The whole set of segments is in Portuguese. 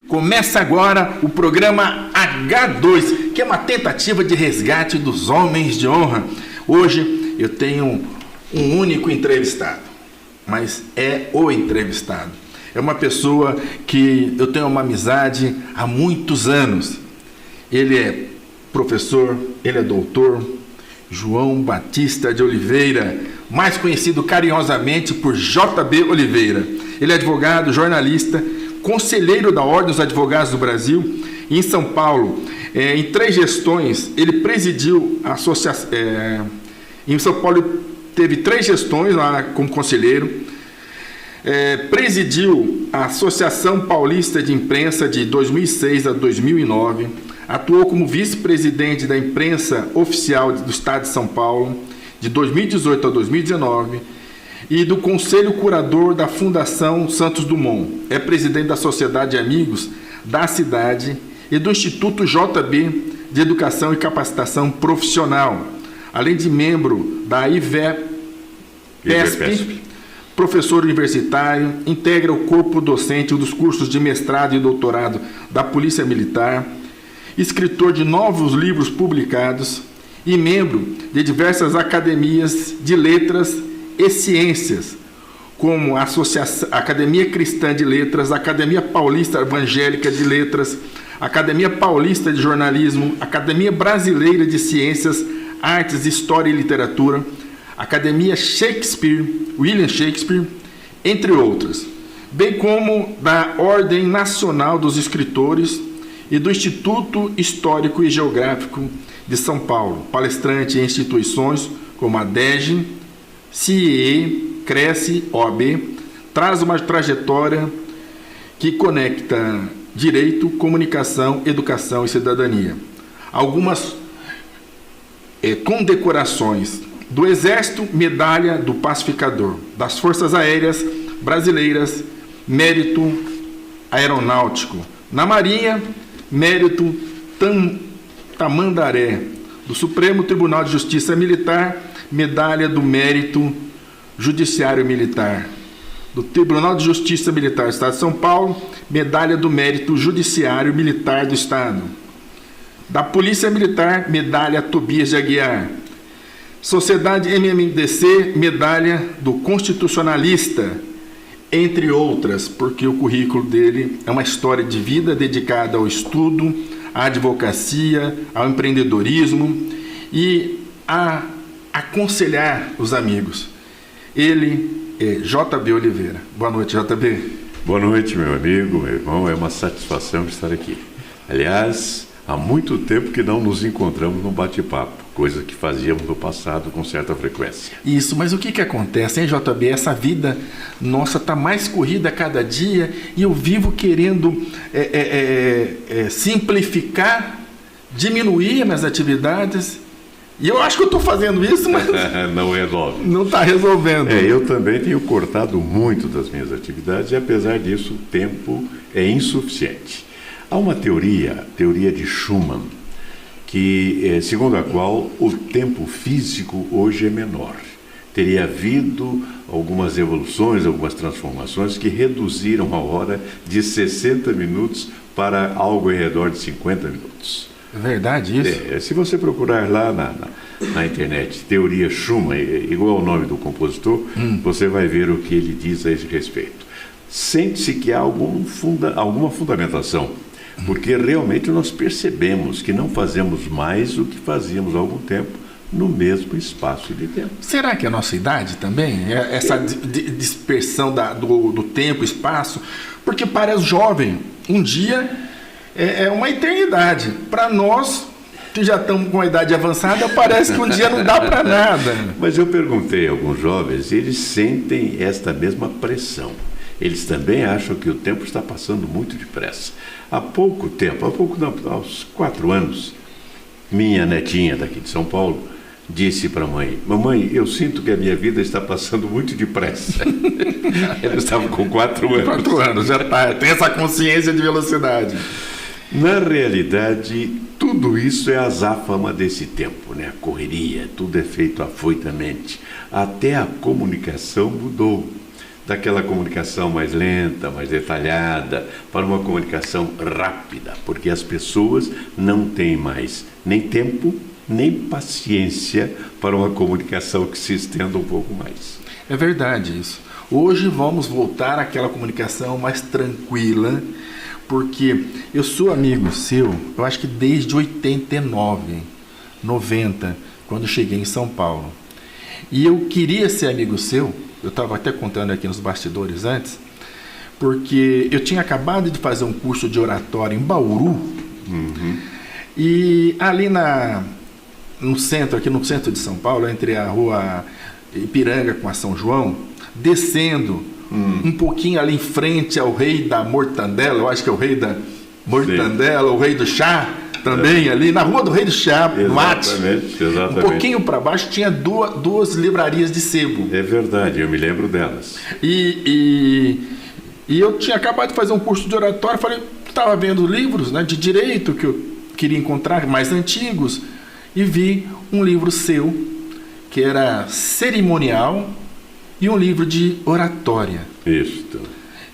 Começa agora o programa H2, que é uma tentativa de resgate dos homens de honra. Hoje eu tenho um único entrevistado, mas é o entrevistado. É uma pessoa que eu tenho uma amizade há muitos anos. Ele é professor, ele é doutor, João Batista de Oliveira, mais conhecido carinhosamente por JB Oliveira. Ele é advogado, jornalista, conselheiro da Ordem dos Advogados do Brasil. E em São Paulo, em 3 gestões, ele presidiu a associação. Em São Paulo, teve 3 gestões lá como conselheiro. Presidiu a Associação Paulista de Imprensa de 2006 a 2009. Atuou como vice-presidente da imprensa oficial do Estado de São Paulo, de 2018 a 2019. E do Conselho Curador da Fundação Santos Dumont. É presidente da Sociedade de Amigos da Cidade e do Instituto JB de Educação e Capacitação Profissional, além de membro da IVEPESP, professor universitário, integra o corpo docente dos cursos de mestrado e doutorado da Polícia Militar, escritor de novos livros publicados e membro de diversas academias de letras e ciências, como a Academia Cristã de Letras, Academia Paulista Evangélica de Letras, Academia Paulista de Jornalismo, Academia Brasileira de Ciências, Artes, História e Literatura, Academia Shakespeare, William Shakespeare, entre outras, bem como da Ordem Nacional dos Escritores e do Instituto Histórico e Geográfico de São Paulo, palestrante em instituições como a DEGE, CIE, Cresce, OAB, traz uma trajetória que conecta direito, comunicação, educação e cidadania. Algumas condecorações do Exército, Medalha do Pacificador, das Forças Aéreas Brasileiras, Mérito Aeronáutico, na Marinha, Mérito Tamandaré, do Supremo Tribunal de Justiça Militar, Medalha do Mérito Judiciário Militar, do Tribunal de Justiça Militar do Estado de São Paulo, Medalha do Mérito Judiciário Militar do Estado, da Polícia Militar, Medalha Tobias de Aguiar, Sociedade MMDC, Medalha do Constitucionalista, entre outras, porque o currículo dele é uma história de vida dedicada ao estudo, à advocacia, ao empreendedorismo e a aconselhar os amigos. Ele é JB Oliveira. Boa noite, JB. Boa noite, meu amigo, meu irmão. É uma satisfação estar aqui. Aliás, há muito tempo que não nos encontramos num bate-papo, coisa que fazíamos no passado com certa frequência. Isso, mas o que acontece, hein, JB? Essa vida nossa está mais corrida a cada dia e eu vivo querendo simplificar, diminuir minhas atividades. E eu acho que eu estou fazendo isso, mas não resolve. Não está resolvendo. Eu também tenho cortado muito das minhas atividades e, apesar disso, o tempo é insuficiente. Há uma teoria de Schumann, que, segundo a qual o tempo físico hoje é menor. Teria havido algumas evoluções, algumas transformações que reduziram a hora de 60 minutos para algo em redor de 50 minutos. É verdade isso? Se você procurar lá na internet, teoria Schumann, igual ao nome do compositor, você vai ver o que ele diz a esse respeito. Sente-se que há alguma fundamentação, porque realmente nós percebemos que não fazemos mais o que fazíamos há algum tempo no mesmo espaço de tempo. Será que é a nossa idade também? Essa dispersão do tempo, espaço? Porque para o jovem, um dia é uma eternidade. Para nós, que já estamos com a idade avançada, parece que um dia não dá para nada. Mas eu perguntei a alguns jovens e eles sentem esta mesma pressão. Eles também acham que o tempo está passando muito depressa. Há pouco tempo, aos 4 anos, minha netinha daqui de São Paulo disse para a mãe: mamãe, eu sinto que a minha vida está passando muito depressa. Ela estava com 4 anos. 4 anos, já tem essa consciência de velocidade. Na realidade, tudo isso é azáfama desse tempo, né? A correria, tudo é feito afoitamente. Até a comunicação mudou. daquela comunicação mais lenta, mais detalhada, para uma comunicação rápida, porque as pessoas não têm mais nem tempo, nem paciência para uma comunicação que se estenda um pouco mais. É verdade isso. Hoje vamos voltar àquela comunicação mais tranquila, porque eu sou amigo seu, eu acho que desde 89, 90, quando eu cheguei em São Paulo. E eu queria ser amigo seu, eu estava até contando aqui nos bastidores antes, porque eu tinha acabado de fazer um curso de oratória em Bauru, e ali no centro, aqui no centro de São Paulo, entre a rua Ipiranga com a São João, descendo um pouquinho ali em frente ao rei da mortandela, eu acho que é o rei da mortandela, o rei do chá, também ali na rua do rei do chá, mate. Exatamente. Um pouquinho para baixo tinha duas livrarias de sebo. É verdade, eu me lembro delas. E eu tinha acabado de fazer um curso de oratória, estava vendo livros, né, de direito que eu queria encontrar, mais antigos, e vi um livro seu, que era cerimonial, e um livro de oratória. Isso.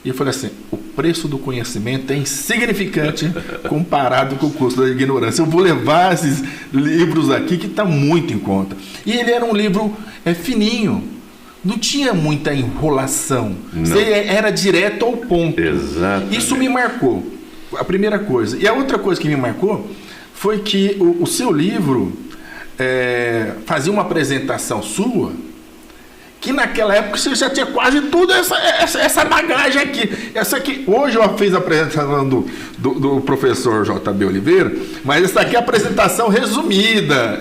E eu falei assim, o preço do conhecimento é insignificante comparado com o custo da ignorância. Eu vou levar esses livros aqui que estão muito em conta. E ele era um livro fininho, não tinha muita enrolação. Você era direto ao ponto. Exatamente. Isso me marcou, a primeira coisa. E a outra coisa que me marcou foi que o seu livro fazia uma apresentação sua, que naquela época você já tinha quase tudo essa bagagem aqui. Essa aqui, hoje eu fiz a apresentação do professor J.B. Oliveira, mas essa aqui é a apresentação resumida,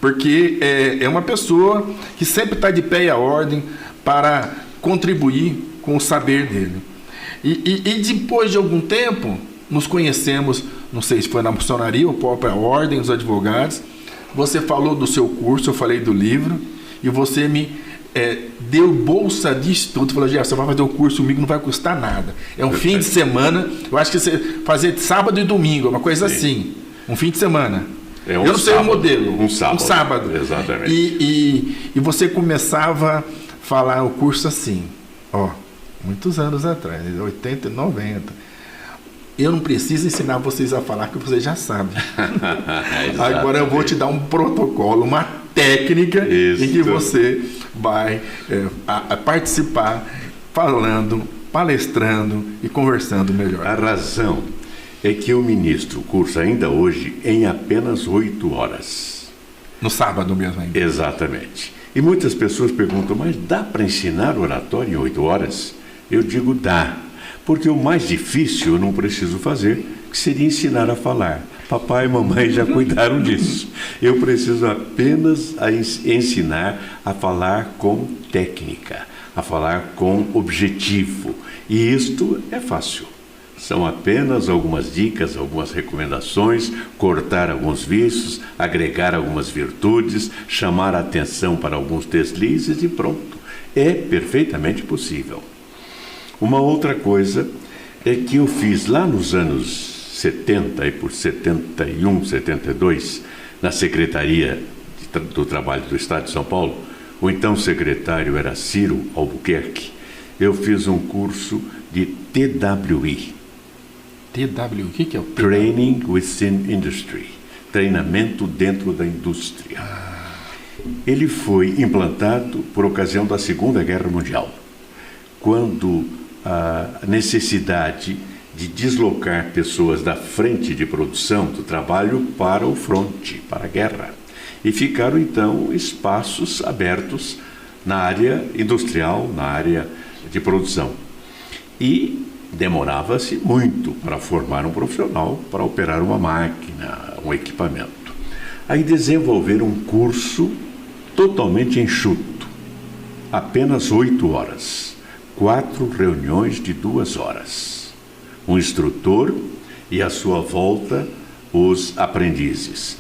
porque é uma pessoa que sempre está de pé e à ordem para contribuir com o saber dele. E depois de algum tempo, nos conhecemos, não sei se foi na maçonaria ou própria ordem dos advogados, você falou do seu curso, eu falei do livro, e você me deu bolsa de estudo. Falou, você vai fazer um curso comigo, não vai custar nada. É um fim de semana, eu acho que você fazer sábado e domingo, uma coisa assim. Um fim de semana. Eu não sei o modelo. Um sábado. Exatamente. E você começava a falar o curso assim, muitos anos atrás, 80, 90. Eu não preciso ensinar vocês a falar, que vocês já sabem. Agora eu vou te dar um protocolo, uma técnica em que você vai participar, falando, palestrando e conversando melhor. A razão é que eu ministro o curso ainda hoje em apenas 8 horas. No sábado mesmo ainda. Exatamente. E muitas pessoas perguntam, mas dá para ensinar oratória em 8 horas? Eu digo, dá. Porque o mais difícil eu não preciso fazer, que seria ensinar a falar. Papai e mamãe já cuidaram disso. Eu preciso apenas ensinar a falar com técnica, a falar com objetivo. E isto é fácil. São apenas algumas dicas, algumas recomendações, cortar alguns vícios, agregar algumas virtudes, chamar a atenção para alguns deslizes e pronto. É perfeitamente possível. Uma outra coisa é que eu fiz lá nos anos 70 e por 71, 72, na Secretaria do Trabalho do Estado de São Paulo, o então secretário era Ciro Albuquerque, eu fiz um curso de TWI. TWI, o que é o TWI? Training Within Industry, treinamento dentro da indústria. Ele foi implantado por ocasião da Segunda Guerra Mundial, quando a necessidade de deslocar pessoas da frente de produção do trabalho para o fronte, para a guerra. E ficaram, então, espaços abertos na área industrial, na área de produção. E demorava-se muito para formar um profissional para operar uma máquina, um equipamento. Aí desenvolveram um curso totalmente enxuto, apenas 8 horas. 4 reuniões de 2 horas. Um instrutor e à sua volta os aprendizes.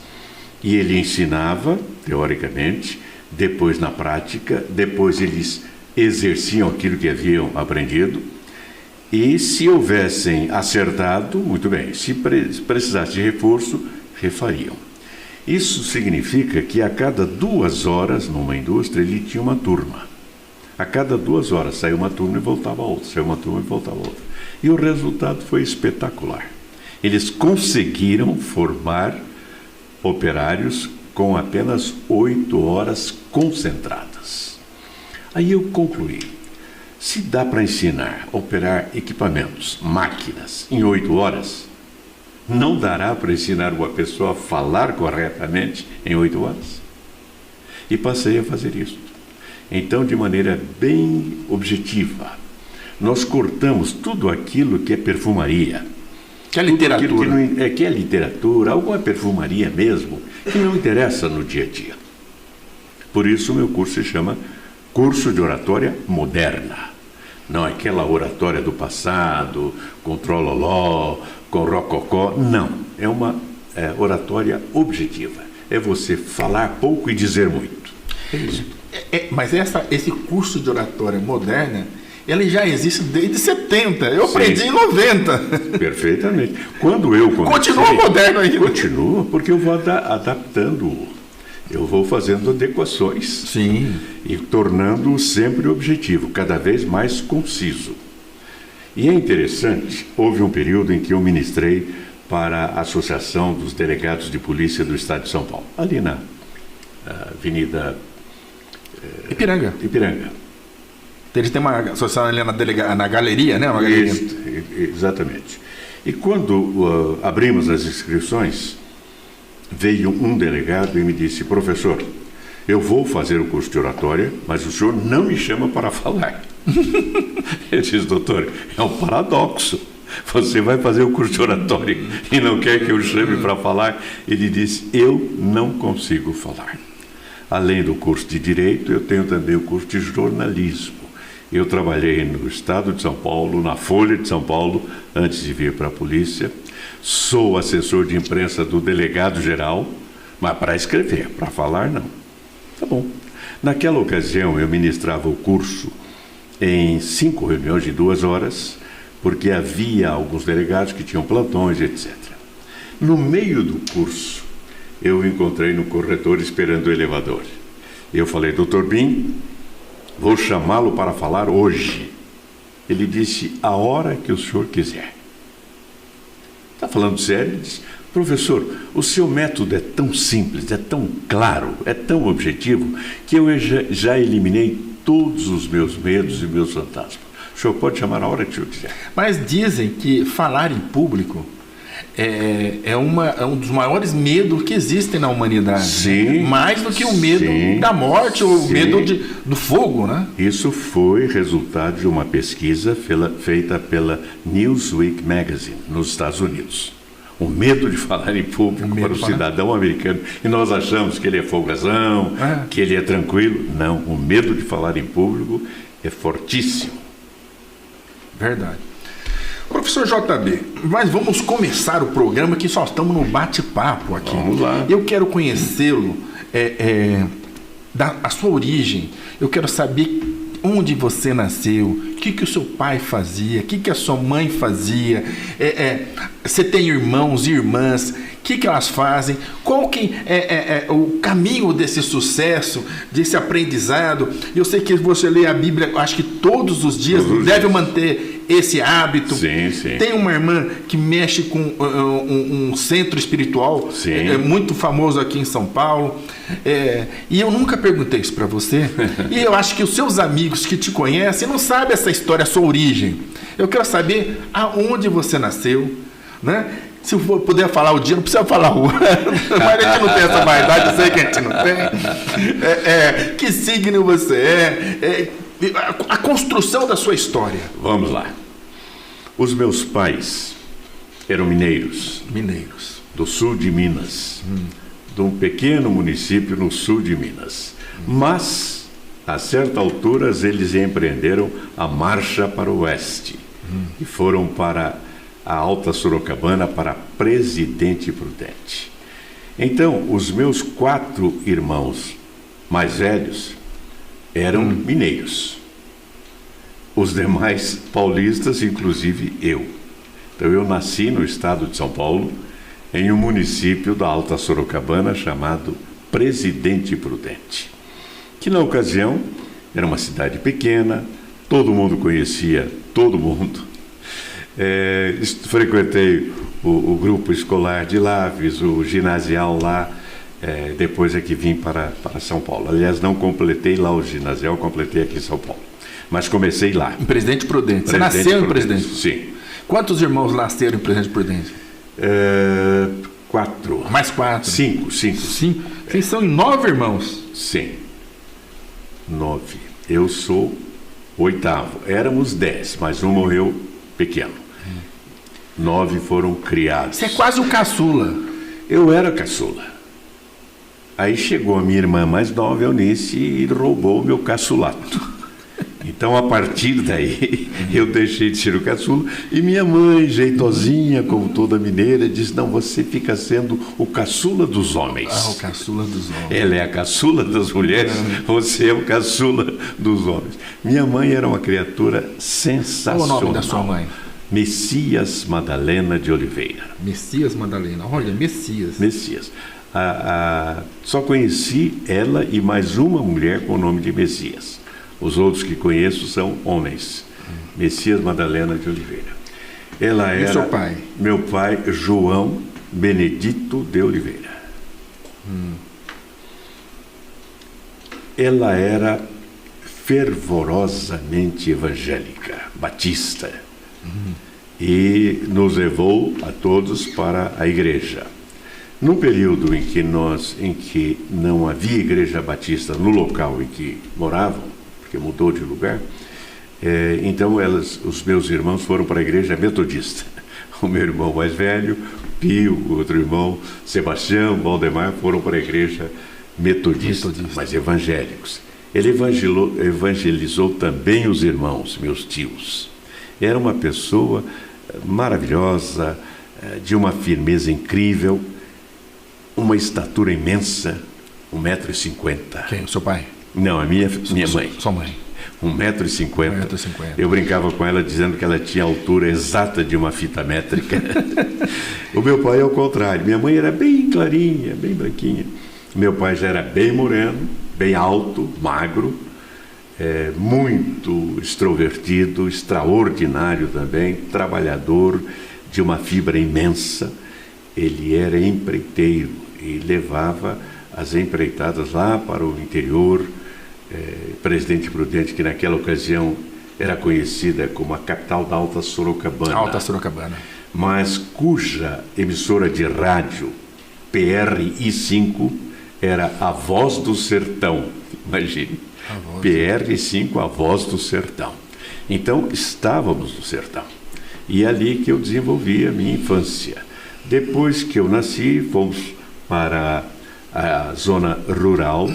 E ele ensinava, teoricamente, depois na prática, depois eles exerciam aquilo que haviam aprendido, e se houvessem acertado, muito bem, se precisasse de reforço, refariam. Isso significa que a cada 2 horas numa indústria ele tinha uma turma. A cada 2 horas saía uma turma e voltava outra, saía uma turma e voltava outra. E o resultado foi espetacular. Eles conseguiram formar operários com apenas 8 horas concentradas. Aí eu concluí, se dá para ensinar a operar equipamentos, máquinas, em 8 horas, não dará para ensinar uma pessoa a falar corretamente em 8 horas? E passei a fazer isso. Então, de maneira bem objetiva, nós cortamos tudo aquilo que é perfumaria. Que é literatura. Tudo aquilo que é literatura, alguma perfumaria mesmo, que não interessa no dia a dia. Por isso, o meu curso se chama Curso de Oratória Moderna. Não aquela oratória do passado, com trololó, com rococó. Não, é uma oratória objetiva. É você falar pouco e dizer muito. É isso. Mas esse curso de oratória moderna, ele já existe desde 70. Eu aprendi em 90. Perfeitamente. Quando eu comecei... Continua moderno ainda. Continua, porque eu vou adaptando, eu vou fazendo adequações. Sim. E tornando-o sempre objetivo, cada vez mais conciso. E é interessante, houve um período em que eu ministrei para a Associação dos Delegados de Polícia do Estado de São Paulo, ali na Avenida Ipiranga. Eles têm uma associação ali na galeria, né? Uma galeria. Isso, exatamente. E quando abrimos as inscrições, veio um delegado e me disse: professor, eu vou fazer o curso de oratória, mas o senhor não me chama para falar. Eu disse: doutor, é um paradoxo. Você vai fazer o curso de oratória e não quer que eu chame para falar? Ele disse: eu não consigo falar. Além do curso de Direito, eu tenho também o curso de Jornalismo. Eu trabalhei no Estado de São Paulo, na Folha de São Paulo, antes de vir para a polícia. Sou assessor de imprensa do delegado-geral, mas para escrever, para falar, não. Tá bom. Naquela ocasião, eu ministrava o curso em 5 reuniões de 2 horas, porque havia alguns delegados que tinham plantões, etc. No meio do curso, eu o encontrei no corredor esperando o elevador. Eu falei: doutor Bim, vou chamá-lo para falar hoje. Ele disse: a hora que o senhor quiser. Está falando sério? Ele disse: professor, o seu método é tão simples, é tão claro, é tão objetivo, que eu já eliminei todos os meus medos e meus fantasmas. O senhor pode chamar a hora que o senhor quiser. Mas dizem que falar em público é um dos maiores medos que existem na humanidade. Sim. Mais do que o medo da morte ou o medo do fogo, né? Isso foi resultado de uma pesquisa feita pela Newsweek Magazine, nos Estados Unidos. O medo de falar em público para o cidadão americano. E nós achamos que ele é folgazão, que ele é tranquilo. Não, o medo de falar em público é fortíssimo. Verdade. Professor JB, mas vamos começar o programa, que só estamos no bate-papo aqui. Vamos lá. Eu quero conhecê-lo, a sua origem. Eu quero saber onde você nasceu, o que o seu pai fazia, o que a sua mãe fazia. Você tem irmãos e irmãs, o que elas fazem? Qual que é o caminho desse sucesso, desse aprendizado? Eu sei que você lê a Bíblia, acho que todos os dias, deve manter esse hábito. Sim, sim. Tem uma irmã que mexe com um centro espiritual muito famoso aqui em São Paulo. E eu nunca perguntei isso para você. E eu acho que os seus amigos que te conhecem não sabem essa história, a sua origem. Eu quero saber aonde você nasceu, né? Se eu puder falar o dia, não precisa falar o ano. Mas a gente não tem essa vaidade, eu sei que a gente não tem. Que signo você é? A construção da sua história. Vamos lá. Os meus pais eram mineiros. Do sul de Minas. De um pequeno município no sul de Minas. Mas, a certa altura, eles empreenderam a marcha para o oeste. E foram para a Alta Sorocabana, para Presidente Prudente. Então, os meus 4 irmãos mais velhos eram mineiros. Os demais paulistas, inclusive eu. Então eu nasci no estado de São Paulo, em um município da Alta Sorocabana chamado Presidente Prudente, que na ocasião Era uma cidade pequena, todo mundo conhecia todo mundo. Frequentei o grupo escolar de lá, fiz o ginasial lá, depois é que vim para São Paulo. Aliás, não completei lá o ginasial, completei aqui em São Paulo. Mas comecei lá. Em Presidente Prudente. Você nasceu em Presidente? Sim. Quantos irmãos nasceram em Presidente Prudente? 4. Mais 4? 5. Vocês são em 9 irmãos? Sim. 9. Eu sou o 8º. Éramos 10, mas um morreu pequeno. 9 foram criados. Você é quase o caçula. Eu era caçula. Aí chegou a minha irmã mais nova, Eunice, e roubou o meu caçulato. Então, a partir daí, eu deixei de ser o caçula. E minha mãe, jeitosinha, como toda mineira, disse: não, você fica sendo o caçula dos homens. Ah, o caçula dos homens. Ela é a caçula das mulheres, você é o caçula dos homens. Minha mãe era uma criatura sensacional. Qual o nome da sua mãe? Messias Madalena de Oliveira. Messias Madalena. Olha, Messias. Só conheci ela e mais uma mulher com o nome de Messias. Os outros que conheço são homens. Messias Madalena de Oliveira. Ela era... E seu pai? Meu pai, João Benedito de Oliveira. Ela era fervorosamente evangélica, batista. E nos levou a todos para a igreja. Num período em que não havia igreja batista no local em que moravam, porque mudou de lugar, então os meus irmãos foram para a igreja metodista. O meu irmão mais velho, Pio, o outro irmão, Sebastião, Valdemar, foram para a igreja metodista. Mas evangélicos. Ele evangelizou também os irmãos, meus tios. Era uma pessoa maravilhosa, de uma firmeza incrível, uma estatura imensa, 1,50 m. Quem? O seu pai? Não, a minha mãe. Sua mãe. 1,50 m. 1,50 m. Eu brincava com ela dizendo que ela tinha a altura exata de uma fita métrica. O meu pai é o contrário. Minha mãe era bem clarinha, bem branquinha. Meu pai já era bem moreno, bem alto, magro, muito extrovertido, extraordinário também, trabalhador, de uma fibra imensa. Ele era empreiteiro e levava as empreitadas lá para o interior. Presidente Prudente, que naquela ocasião era conhecida como a capital da Alta Sorocabana. Alta Sorocabana. Mas cuja emissora de rádio, PRI5, era a Voz do Sertão. Imagine. PRI5, a Voz do Sertão. Então, estávamos no sertão. E é ali que eu desenvolvi a minha infância. Depois que eu nasci, fomos para a zona rural.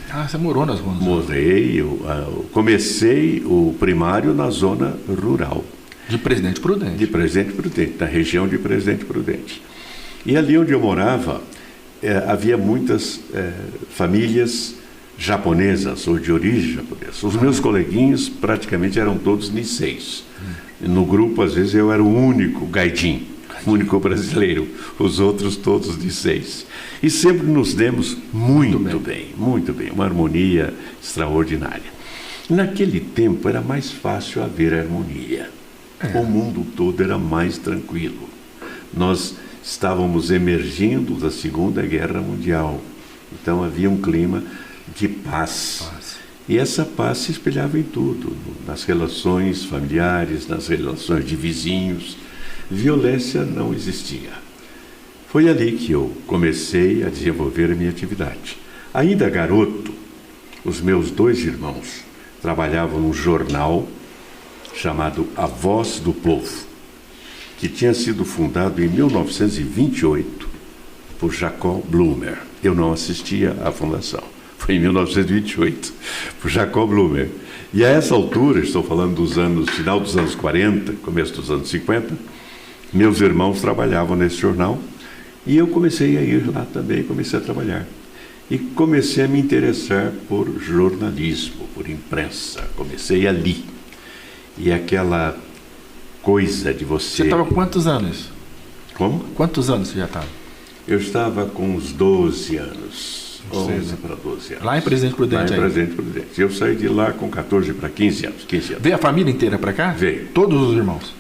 Ah, você morou nas zonas? Morei, eu comecei o primário na zona rural. De Presidente Prudente. De Presidente Prudente, na região de Presidente Prudente. E ali onde eu morava, havia muitas famílias japonesas, ou de origem japonesa. Os meus coleguinhas praticamente eram todos niseis. No grupo, às vezes, eu era o único gaijin, o único brasileiro, os outros todos niseis. E sempre nos demos muito bem, uma harmonia extraordinária. Naquele tempo era mais fácil haver harmonia. O mundo todo era mais tranquilo. Nós estávamos emergindo da Segunda Guerra Mundial. Então havia um clima de paz. E essa paz se espelhava em tudo, nas relações familiares, nas relações de vizinhos. Violência não existia. Foi ali que eu comecei a desenvolver a minha atividade. Ainda garoto, os meus 2 irmãos trabalhavam num jornal chamado A Voz do Povo, que tinha sido fundado em 1928 por Jacob Blumer. Eu não assistia à fundação. Foi em 1928, por Jacob Blumer. E a essa altura, estou falando final dos anos 40, começo dos anos 50, meus irmãos trabalhavam nesse jornal e eu comecei a ir lá também, comecei a trabalhar. E comecei a me interessar por jornalismo, por imprensa. Comecei ali. E aquela coisa de você... Você estava com quantos anos? Como? Quantos anos você já estava? Eu estava com uns 12 anos. 11 para 12 anos. Lá em Presidente Prudente? Lá em Presidente Prudente. Eu saí de lá com 14 para 15 anos. Veio a família inteira para cá? Veio. Todos os irmãos?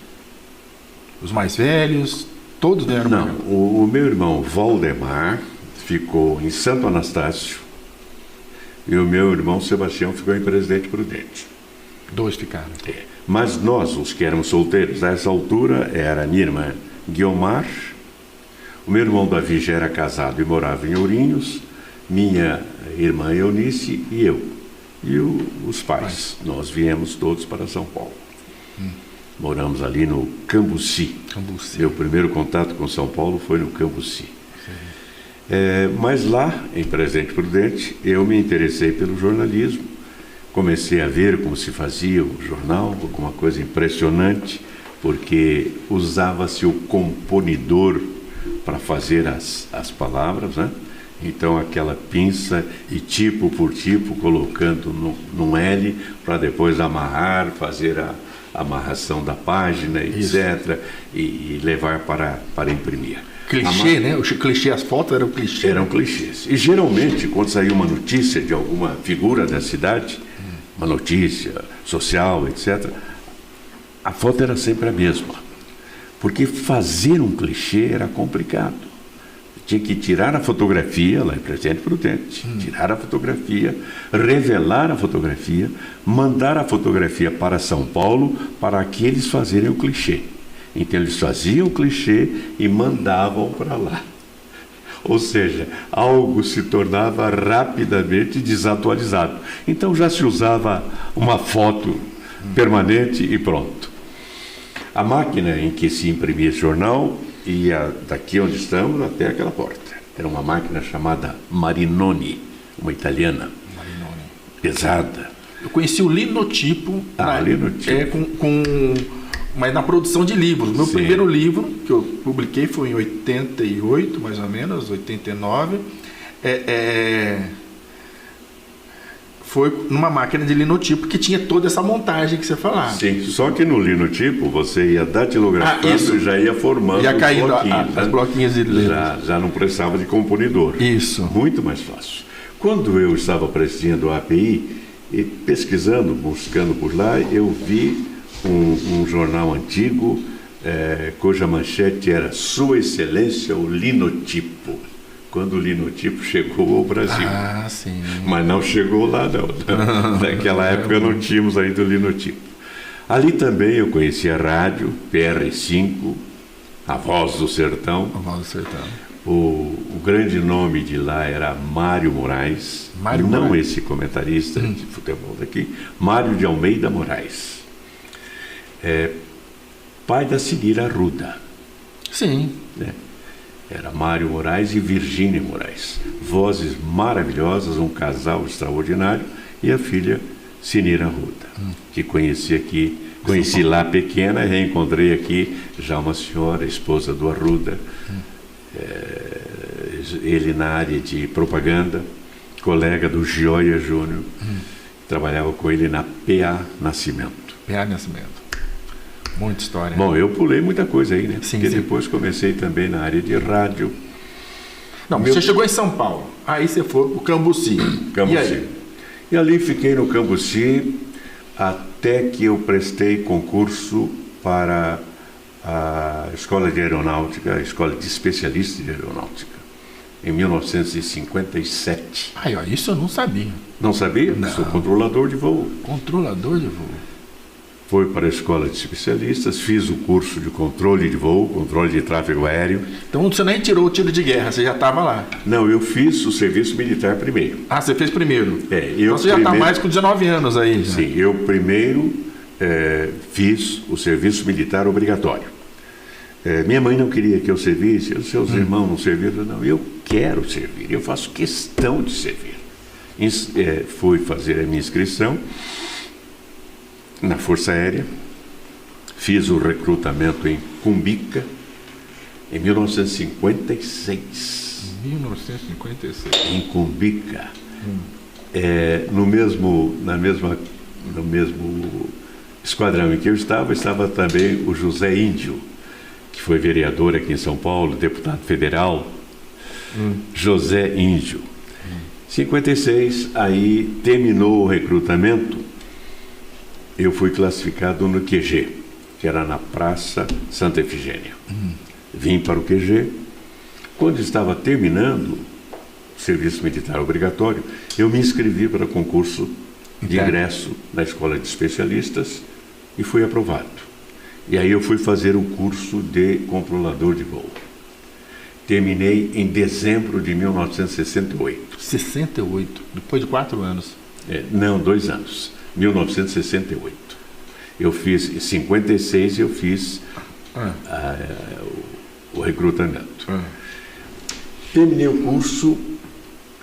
Os mais velhos? Todos vieram para cá? Não, o meu irmão Valdemar ficou em Santo Anastácio e o meu irmão Sebastião ficou em Presidente Prudente. 2 ficaram. Mas nós, os que éramos solteiros, a essa altura, era a minha irmã Guiomar, o meu irmão Davi já era casado e morava em Ourinhos, minha irmã Eunice e eu. E os pais. Nós viemos todos para São Paulo. Moramos ali no Cambuci. Meu primeiro contato com São Paulo foi no Cambuci. Mas lá, em Presidente Prudente, eu me interessei pelo jornalismo. Comecei a ver como se fazia o jornal, alguma coisa impressionante, porque usava-se o componidor para fazer as palavras, né? Então aquela pinça e tipo por tipo colocando num L para depois amarrar, fazer a amarração da página, etc. E levar para imprimir. Clichê, né? O clichê, as fotos eram clichê. Eram clichês. E geralmente, quando saía uma notícia de alguma figura da cidade, uma notícia social, etc., a foto era sempre a mesma. Porque fazer um clichê era complicado. Tinha que tirar a fotografia, lá em Presidente Prudente, tirar a fotografia, revelar a fotografia, mandar a fotografia para São Paulo para que eles fazerem o clichê. Então eles faziam o clichê e mandavam para lá. Ou seja, algo se tornava rapidamente desatualizado. Então já se usava uma foto permanente e pronto. A máquina em que se imprimia esse jornal ia daqui onde estamos até aquela porta. Era uma máquina chamada Marinoni, uma italiana. Marinoni. Pesada. Eu conheci o linotipo. Linotipo. Mas na produção de livros. Meu Sim. primeiro livro, que eu publiquei, foi em 88, mais ou menos, 89. Foi numa máquina de linotipo que tinha toda essa montagem que você falava. Sim, só que no linotipo você ia datilografando e já ia formando ia caindo bloquinhos, as bloquinhos de letras. Já não precisava de componidor. Isso. Muito mais fácil. Quando eu estava presidindo a API, e pesquisando, buscando por lá, eu vi um jornal antigo cuja manchete era Sua Excelência o Linotipo. Quando o linotipo chegou ao Brasil. Ah, sim. Mas não chegou lá, não. Naquela época não tínhamos ainda o linotipo. Ali também eu conheci a rádio, PR5, a Voz do Sertão. A Voz do Sertão. O grande nome de lá era Mário Moraes. Não esse comentarista de futebol daqui. Mário de Almeida Moraes. Pai da Sinira Arruda. Sim. Era Mário Moraes e Virgínia Moraes. Vozes maravilhosas, um casal extraordinário. E a filha Sinira Arruda, que conheci lá pequena, reencontrei aqui já uma senhora, esposa do Arruda. Ele na área de propaganda, colega do Gioia Júnior. Trabalhava com ele na PA Nascimento. PA Nascimento. Muita história. Bom, eu pulei muita coisa aí, né? Sim, porque sim. depois comecei também na área de rádio. Não, você chegou em São Paulo. Aí você foi para o Cambuci. Cambuci. E aí? E ali fiquei no Cambuci até que eu prestei concurso para a Escola de Aeronáutica, a Escola de Especialistas de Aeronáutica, em 1957. Ai, ó, isso eu não sabia. Não sabia? Não. Sou controlador de voo. Controlador de voo. Fui para a Escola de Especialistas, fiz o curso de controle de voo, controle de tráfego aéreo. Então você nem tirou o tiro de guerra, você já estava lá. Não, eu fiz o serviço militar primeiro. Ah, você fez primeiro? Eu então você já está mais com 19 anos aí. Já. Sim, eu primeiro fiz o serviço militar obrigatório. Minha mãe não queria que eu servisse, os seus irmãos não serviram. Não, eu quero servir, eu faço questão de servir. Fui fazer a minha inscrição na Força Aérea, fiz o recrutamento em Cumbica, em 1956. 1956. Em Cumbica. No mesmo esquadrão em que eu estava também o José Índio, que foi vereador aqui em São Paulo, deputado federal. José Índio. 56, aí terminou o recrutamento, eu fui classificado no QG, que era na Praça Santa Efigênia. Vim para o QG. Quando estava terminando o serviço militar obrigatório, eu me inscrevi para concurso de ingresso na Escola de Especialistas e fui aprovado. E aí eu fui fazer o curso de controlador de voo. Terminei em dezembro de 1968. 68, depois de 4 anos. Não, 2 anos. 1968. Eu fiz, em 56 eu fiz o recrutamento. Terminei o curso,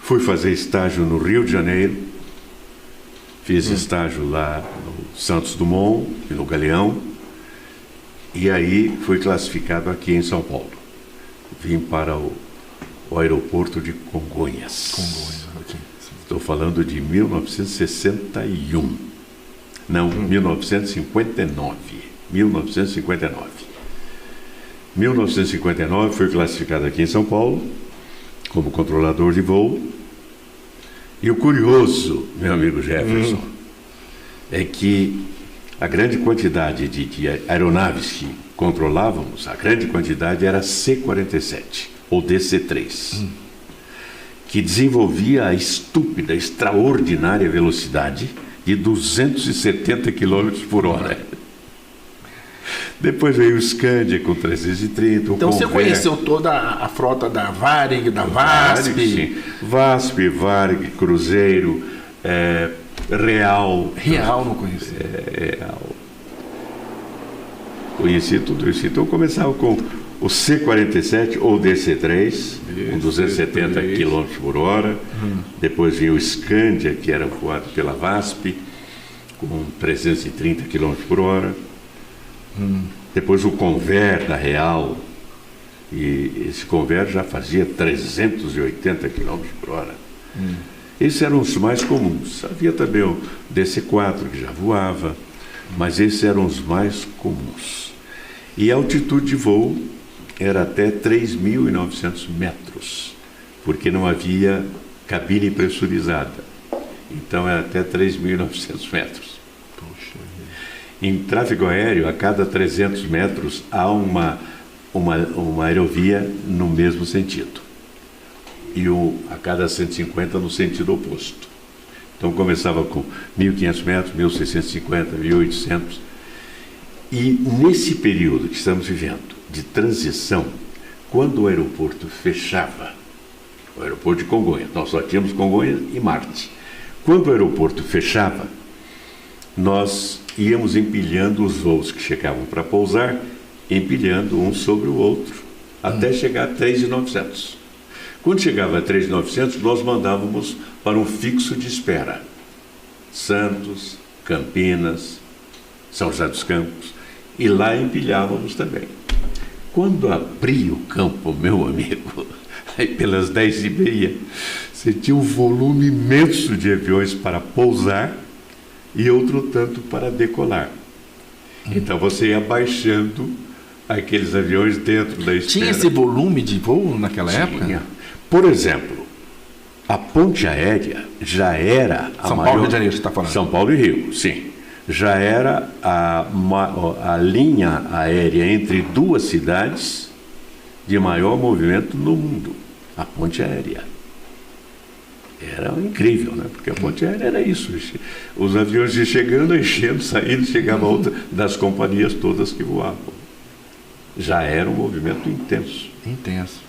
fui fazer estágio no Rio de Janeiro, fiz estágio lá no Santos Dumont e no Galeão, e aí fui classificado aqui em São Paulo. Vim para o aeroporto de Congonhas. Ok. Estou falando de 1961. Não, 1959. 1959 fui classificado aqui em São Paulo como controlador de voo. E o curioso, meu amigo Jefferson, é que a grande quantidade de aeronaves que controlávamos, a grande quantidade era C-47 ou DC-3, que desenvolvia a estúpida, extraordinária velocidade de 270 km por hora. Depois veio o Scandia com 330. Então você conheceu toda a frota da Varig, da VASP? Sim. VASP, Varig, Cruzeiro, Real. Real não conhecia. Real. Conheci tudo isso. Então eu começava com o C-47 ou DC-3, com 270 km por hora. Depois vinha o Scandia, que era voado pela VASP, com 330 km por hora. Depois o Convair da Real, e esse Convair já fazia 380 km por hora. Esses eram os mais comuns. Havia também o DC-4, que já voava, mas esses eram os mais comuns. E a altitude de voo era até 3.900 metros, porque não havia cabine pressurizada. Então era até 3.900 metros. Em tráfego aéreo, a cada 300 metros há uma aerovia no mesmo sentido. E a cada 150 no sentido oposto. Então começava com 1.500 metros, 1.650, 1.800. E nesse período que estamos vivendo, de transição, quando o aeroporto fechava, o aeroporto de Congonhas, nós só tínhamos Congonhas e Marte. Quando o aeroporto fechava, nós íamos empilhando os voos que chegavam para pousar, empilhando um sobre o outro, até chegar a 3.900. Quando chegava a 3.900, nós mandávamos para um fixo de espera. Santos, Campinas, São José dos Campos, e lá empilhávamos também. Quando abria o campo, meu amigo, aí pelas 10h30, você tinha um volume imenso de aviões para pousar e outro tanto para decolar. Então você ia baixando aqueles aviões dentro da espera. Tinha esse volume de voo naquela época? Tinha. Por exemplo, a ponte aérea já era a São maior... Paulo e Rio de Janeiro, você está falando? São Paulo e Rio, sim. Já era a linha aérea entre duas cidades de maior movimento no mundo. A ponte aérea. Era incrível, né? Porque a ponte aérea era isso. Os aviões iam chegando, enchendo, saindo, chegava outra das companhias todas que voavam. Já era um movimento intenso. Intenso.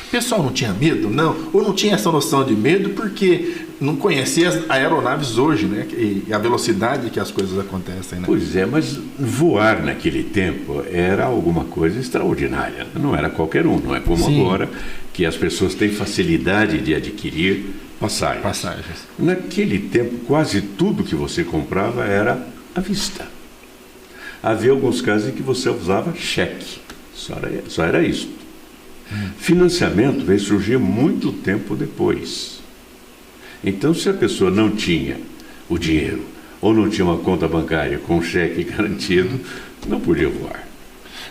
O pessoal não tinha medo, não? Ou não tinha essa noção de medo porque não conhecia as aeronaves hoje, né? E a velocidade que as coisas acontecem, né? Pois é, mas voar naquele tempo era alguma coisa extraordinária. Não era qualquer um, não é como Sim. agora que as pessoas têm facilidade de adquirir passagens. Naquele tempo, quase tudo que você comprava era à vista. Havia alguns casos em que você usava cheque. Só era isso. Financiamento veio surgir muito tempo depois. Então, se a pessoa não tinha o dinheiro ou não tinha uma conta bancária com cheque garantido, não podia voar.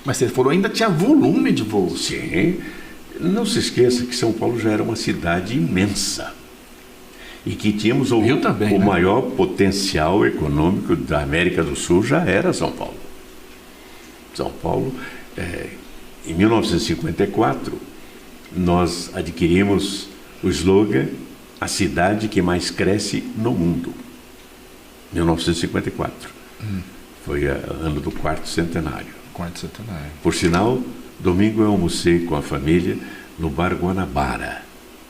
Mas você falou, ainda tinha volume de voos. Sim. Não se esqueça que São Paulo já era uma cidade imensa. e que tínhamos o Rio também, o né? maior potencial econômico da América do Sul já era São Paulo. São Paulo, em 1954, nós adquirimos o slogan "A cidade que mais cresce no mundo". 1954. Foi ano do quarto centenário. Quarto centenário. Por sinal, domingo eu almocei com a família no Bar Guanabara,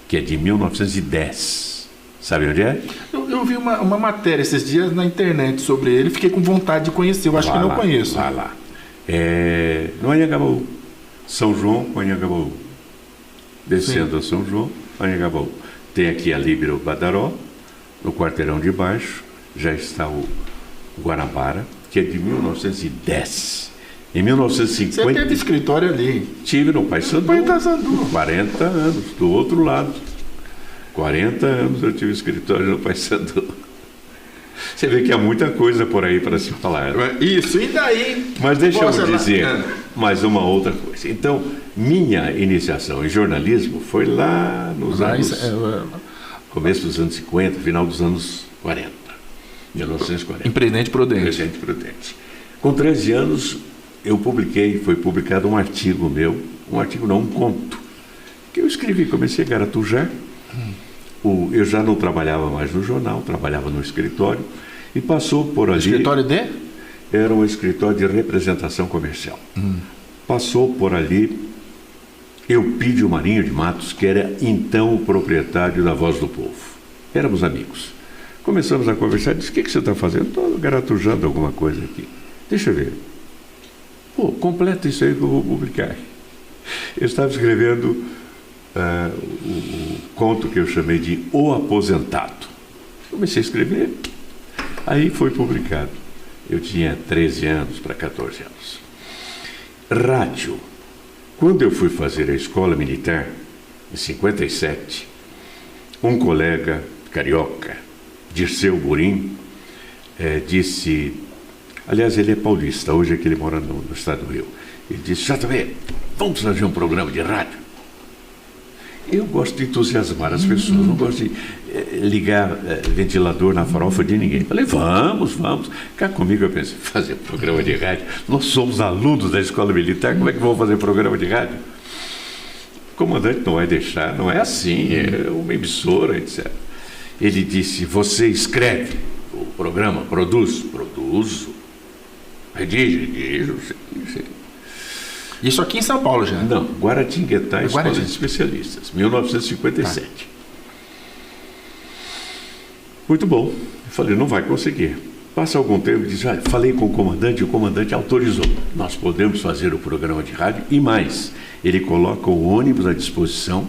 que é de 1910. Sabe onde é? Eu vi uma matéria esses dias na internet sobre ele, fiquei com vontade de conhecer, eu acho que não conheço. Vai lá. No Anhangabaú. São João com Anhangabaú. Descendo a São João, Anhangabaú. Tem aqui a Líbero Badaró, no quarteirão de baixo, já está o Guanabara, que é de 1910. Em 1950... Você teve escritório ali. Tive no Paissandu. 40 anos, do outro lado. 40 anos eu tive escritório no Paissandu. Você vê que há muita coisa por aí para se falar. Isso, e daí? Mas deixa eu dizer mais uma outra coisa. Então, minha iniciação em jornalismo foi lá nos começo dos anos 50, final dos anos 40. 1940. Em Presidente Prudente. Presidente Prudente. Com 13 anos, foi publicado um artigo meu, um conto, que eu escrevi, comecei a garatujar. Eu já não trabalhava mais no jornal, trabalhava no escritório, e passou por ali... Escritório de? Era um escritório de representação comercial. Passou por ali Eupídio Marinho de Matos, que era então o proprietário da Voz do Povo. Éramos amigos. Começamos a conversar, disse: "O que você está fazendo?" "Estou garatujando alguma coisa aqui." "Deixa eu ver." "Pô, completa isso aí que eu vou publicar." Eu estava escrevendo o conto que eu chamei de O Aposentado. Comecei a escrever, aí foi publicado. Eu tinha 13 anos para 14 anos. Rádio. Quando eu fui fazer a escola militar, em 57, um colega carioca, Dirceu Burim, disse... Aliás, ele é paulista, hoje é que ele mora no estado do Rio. Ele disse: "JB, vamos fazer um programa de rádio?" Eu gosto de entusiasmar as pessoas, não gosto de ligar ventilador na farofa de ninguém. Falei: vamos. Cá comigo eu pensei: fazer programa de rádio? Nós somos alunos da escola militar, como é que vamos fazer programa de rádio? O comandante não vai deixar, não é assim, é uma emissora, etc. Ele disse: "Você escreve o programa, produzo. Redijo, sei. Isso aqui em São Paulo já? Não, Guaratinguetá, Escola de Especialistas, 1957. Muito bom. Eu falei: não vai conseguir. Passa algum tempo e diz: "Olha, falei com o comandante autorizou. Nós podemos fazer o programa de rádio e mais. Ele coloca o ônibus à disposição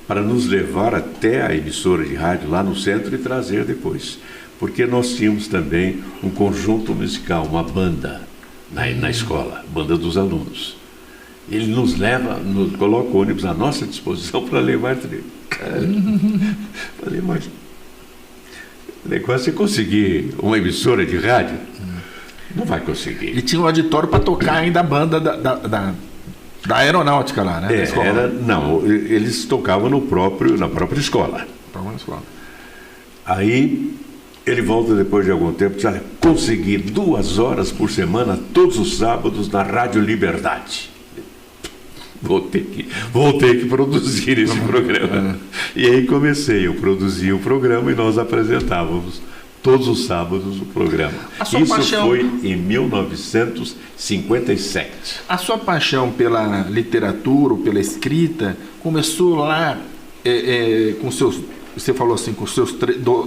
para nos levar até a emissora de rádio lá no centro e trazer depois." Porque nós tínhamos também um conjunto musical, uma banda na escola, banda dos alunos. Ele nos coloca o ônibus à nossa disposição para levar ele. Falei: "Mas o negócio é conseguir uma emissora de rádio? Não vai conseguir." Ele tinha um auditório para tocar ainda a banda da aeronáutica lá, né? Da escola. Eles tocavam na própria escola. Aí ele volta depois de algum tempo e diz: "Olha, consegui 2 horas por semana, todos os sábados, na Rádio Liberdade." Vou ter que produzir esse programa. E aí eu produzia o programa e nós apresentávamos todos os sábados o programa. Isso foi em 1957. A sua paixão pela literatura, pela escrita, começou lá com seus... Você falou assim, com seus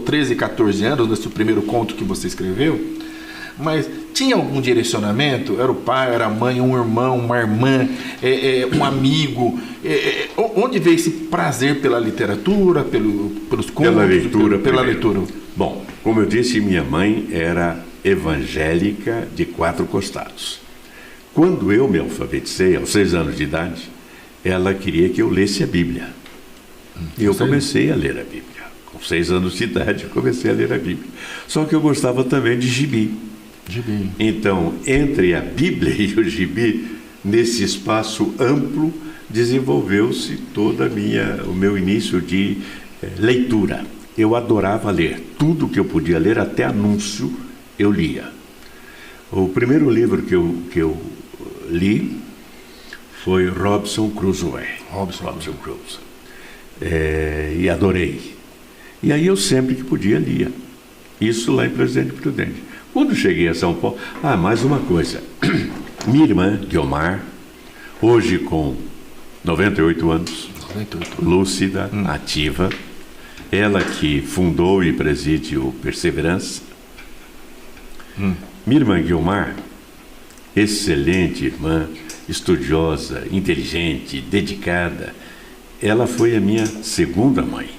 13, 14 anos, nesse primeiro conto que você escreveu, mas tinha algum direcionamento? Era o pai, era a mãe, um irmão, uma irmã, um amigo? Onde veio esse prazer pela literatura, pelos contos? Pela leitura. Bom, como eu disse, minha mãe era evangélica de 4 costados. Quando eu me alfabetizei, aos 6 anos de idade, ela queria que eu lesse a Bíblia. E eu comecei a ler a Bíblia. Com 6 anos de idade, eu comecei a ler a Bíblia. Só que eu gostava também de gibi. Então, entre a Bíblia e o gibi, nesse espaço amplo, desenvolveu-se todo o meu início de leitura. eu adorava ler. Tudo que eu podia ler, até anúncio, eu lia. O primeiro livro que eu li foi Robinson Crusoe. Robinson Crusoe. E adorei. E aí eu sempre que podia lia. Isso lá em Presidente Prudente. Quando cheguei a São Paulo... mais uma coisa. Minha irmã, Guiomar, hoje com 98 anos, lúcida, ativa, ela que fundou e preside o Perseverança. Minha irmã Guiomar, excelente irmã, estudiosa, inteligente, dedicada, ela foi a minha segunda mãe.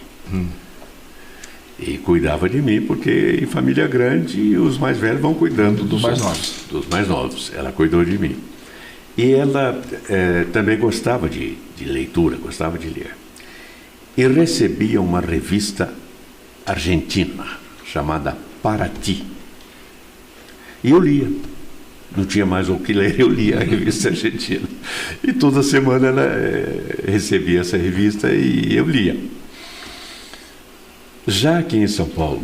E cuidava de mim, porque em família grande os mais velhos vão cuidando dos mais novos. Dos mais novos. Ela cuidou de mim. E ela também gostava de leitura, gostava de ler. E recebia uma revista argentina, chamada Paraty. E eu lia. Não tinha mais o que ler, eu lia a revista argentina. E toda semana ela recebia essa revista e eu lia. Já aqui em São Paulo,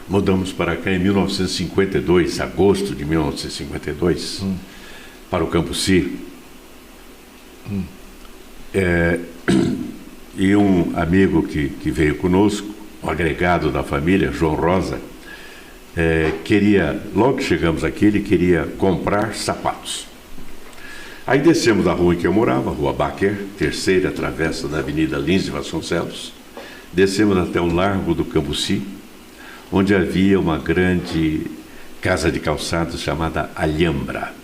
mudamos para cá em 1952, agosto de 1952, para o Cambuci. E um amigo que veio conosco, um agregado da família, João Rosa, queria, logo que chegamos aqui, ele queria comprar sapatos. Aí descemos da rua em que eu morava, Rua Baquer, terceira travessa da Avenida Lins de Vasconcelos. Descemos até o Largo do Cambuci, onde havia uma grande casa de calçados chamada Alhambra.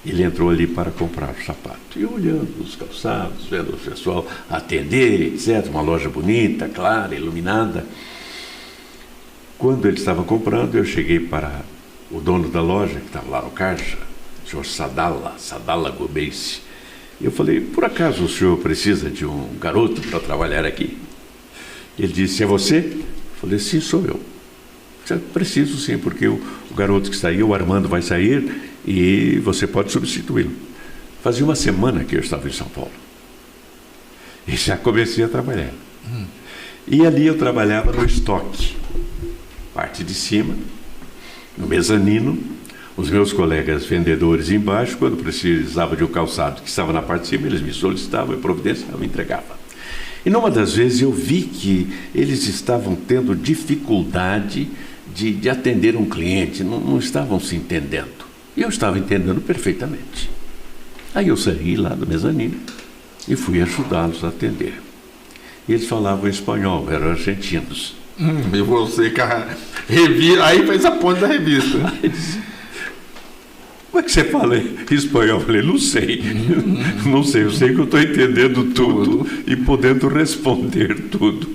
Ele entrou ali para comprar o sapato. E eu olhando os calçados, vendo o pessoal atender, etc. Uma loja bonita, clara, iluminada. Quando ele estava comprando, eu cheguei para o dono da loja, que estava lá no caixa, o senhor Sadala Gomes. E eu falei, por acaso o senhor precisa de um garoto para trabalhar aqui? Ele disse, é você? Eu falei, sim, sou eu. Preciso sim, porque o garoto que está aí, o Armando, vai sair e você pode substituí-lo. Fazia uma semana que eu estava em São Paulo. E já comecei a trabalhar. E ali eu trabalhava no estoque. Parte de cima, no mezanino, os meus colegas vendedores embaixo, quando precisava de um calçado que estava na parte de cima, eles me solicitavam, eu providenciava, eu entregava. E numa das vezes eu vi que eles estavam tendo dificuldade de atender um cliente, não estavam se entendendo. E eu estava entendendo perfeitamente. Aí eu saí lá do mezanino e fui ajudá-los a atender. E eles falavam espanhol, eram argentinos. E você, cara, aí fez a ponte da revista. Como é que você fala espanhol? Eu falei, não sei. Não sei, eu sei que eu estou entendendo tudo e podendo responder tudo.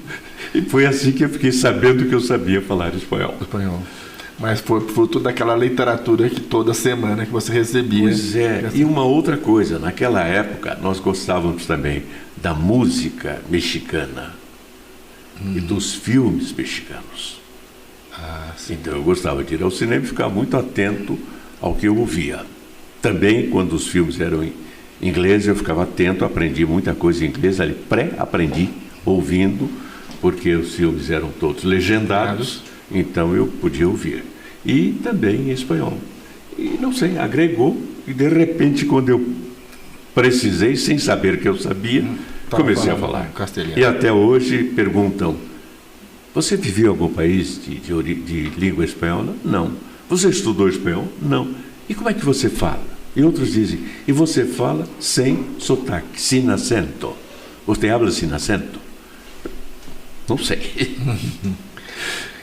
E foi assim que eu fiquei sabendo que eu sabia falar espanhol. Mas foi fruto daquela literatura que toda semana que você recebia. Pois é, e uma outra coisa, naquela época nós gostávamos também da música mexicana e dos filmes mexicanos. Então eu gostava de ir ao cinema e ficar muito atento ao que eu ouvia. Também, quando os filmes eram em inglês, eu ficava atento, aprendi muita coisa em inglês, ali pré-aprendi, ouvindo, porque os filmes eram todos legendados, então eu podia ouvir. E também em espanhol. E não sei, agregou, e de repente, quando eu precisei, sem saber que eu sabia, comecei a falar castelhano. E até hoje perguntam, você viveu em algum país de língua espanhola? Não. Você estudou espanhol? Não. E como é que você fala? E outros dizem, e você fala sem sotaque, sin acento. Você habla sin acento? Não sei.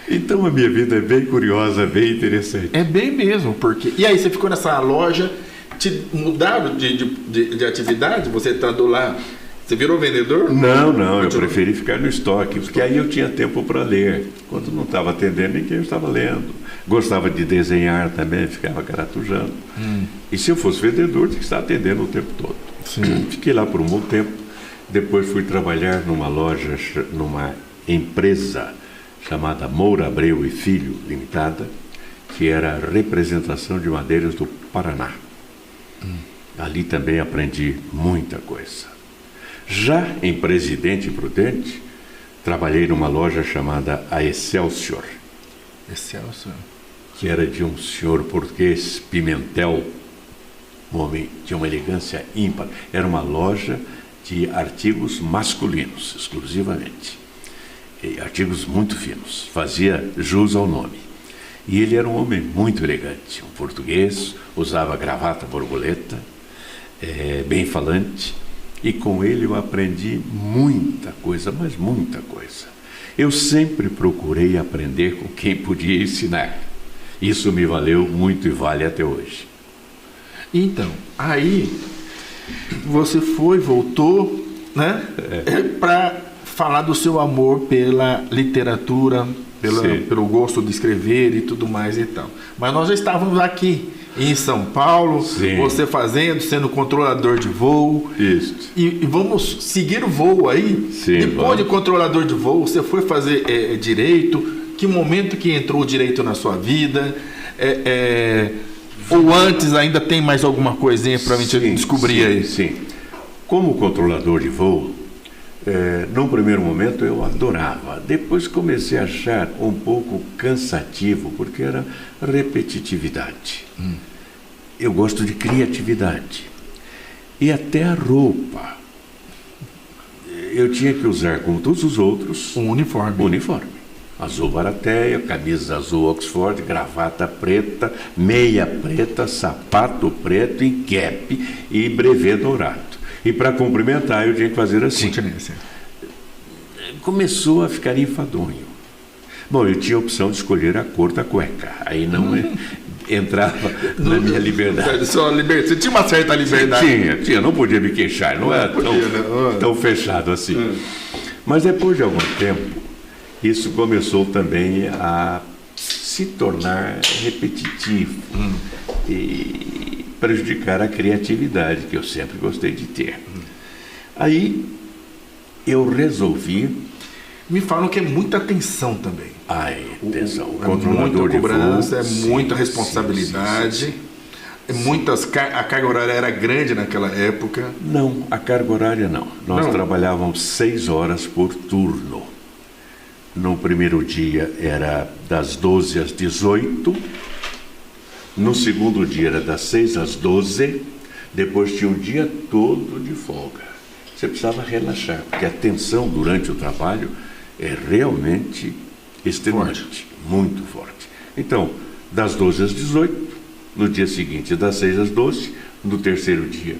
Então a minha vida é bem curiosa, bem interessante. É bem mesmo, porque... E aí você ficou nessa loja, te mudaram de atividade? Você estando lá, você virou vendedor? Não, eu preferi ficar no estoque, porque aí eu tinha tempo para ler. Quando não estava atendendo, ninguém eu estava lendo. Gostava de desenhar também, ficava caratujando. E se eu fosse vendedor, tinha que estar atendendo o tempo todo. Fiquei lá por um bom tempo. Depois fui trabalhar numa loja, numa empresa chamada Moura Abreu e Filho Limitada, que era a representação de madeiras do Paraná. Ali também aprendi muita coisa. Já em Presidente Prudente, trabalhei numa loja chamada a Excelsior, Excelsior. que era de um senhor português, Pimentel, um homem de uma elegância ímpar. Era uma loja de artigos masculinos, exclusivamente. E artigos muito finos, fazia jus ao nome. E ele era um homem muito elegante, um português, usava gravata borboleta, bem falante, e com ele eu aprendi muita coisa, mas muita coisa. Eu sempre procurei aprender com quem podia ensinar. Isso me valeu muito e vale até hoje. Então, aí você voltou, né, para falar do seu amor pela literatura, pelo gosto de escrever e tudo mais e tal. Mas nós já estávamos aqui em São Paulo, Sim. Você sendo controlador de voo. Isso. E vamos seguir o voo aí. Sim, depois vamos. de controlador de voo, você foi fazer direito. Que momento que entrou o direito na sua vida? Ou antes ainda tem mais alguma coisinha para a gente descobrir aí? Sim. Como controlador de voo, num primeiro momento eu adorava. Depois comecei a achar um pouco cansativo, porque era repetitividade. Eu gosto de criatividade. E até a roupa. Eu tinha que usar, como todos os outros, Um uniforme. uniforme. Azul barateia, camisa azul Oxford, gravata preta, meia preta, sapato preto e cap e brevê dourado. E para cumprimentar eu tinha que fazer assim. Continência. Começou a ficar enfadonho. Bom, eu tinha a opção de escolher a cor da cueca. Aí não entrava na minha liberdade. Você tinha uma certa liberdade. Tinha, não podia me queixar, não era tão fechado assim. Mas depois de algum tempo, isso começou também a se tornar repetitivo e prejudicar a criatividade, que eu sempre gostei de ter. Aí eu resolvi... Me falam que é muita atenção também. Atenção, o É controlador muita de cobrança, voo, muita sim, responsabilidade. sim. A carga horária era grande naquela época. Não, a carga horária não. Nós trabalhávamos 6 horas por turno. No primeiro dia era das 12 às 18. No segundo dia era das 6 às 12. Depois tinha um dia todo de folga. Você precisava relaxar, porque a tensão durante o trabalho é realmente extenuante, muito forte. Então, das 12 às 18, no dia seguinte das 6 às 12, no terceiro dia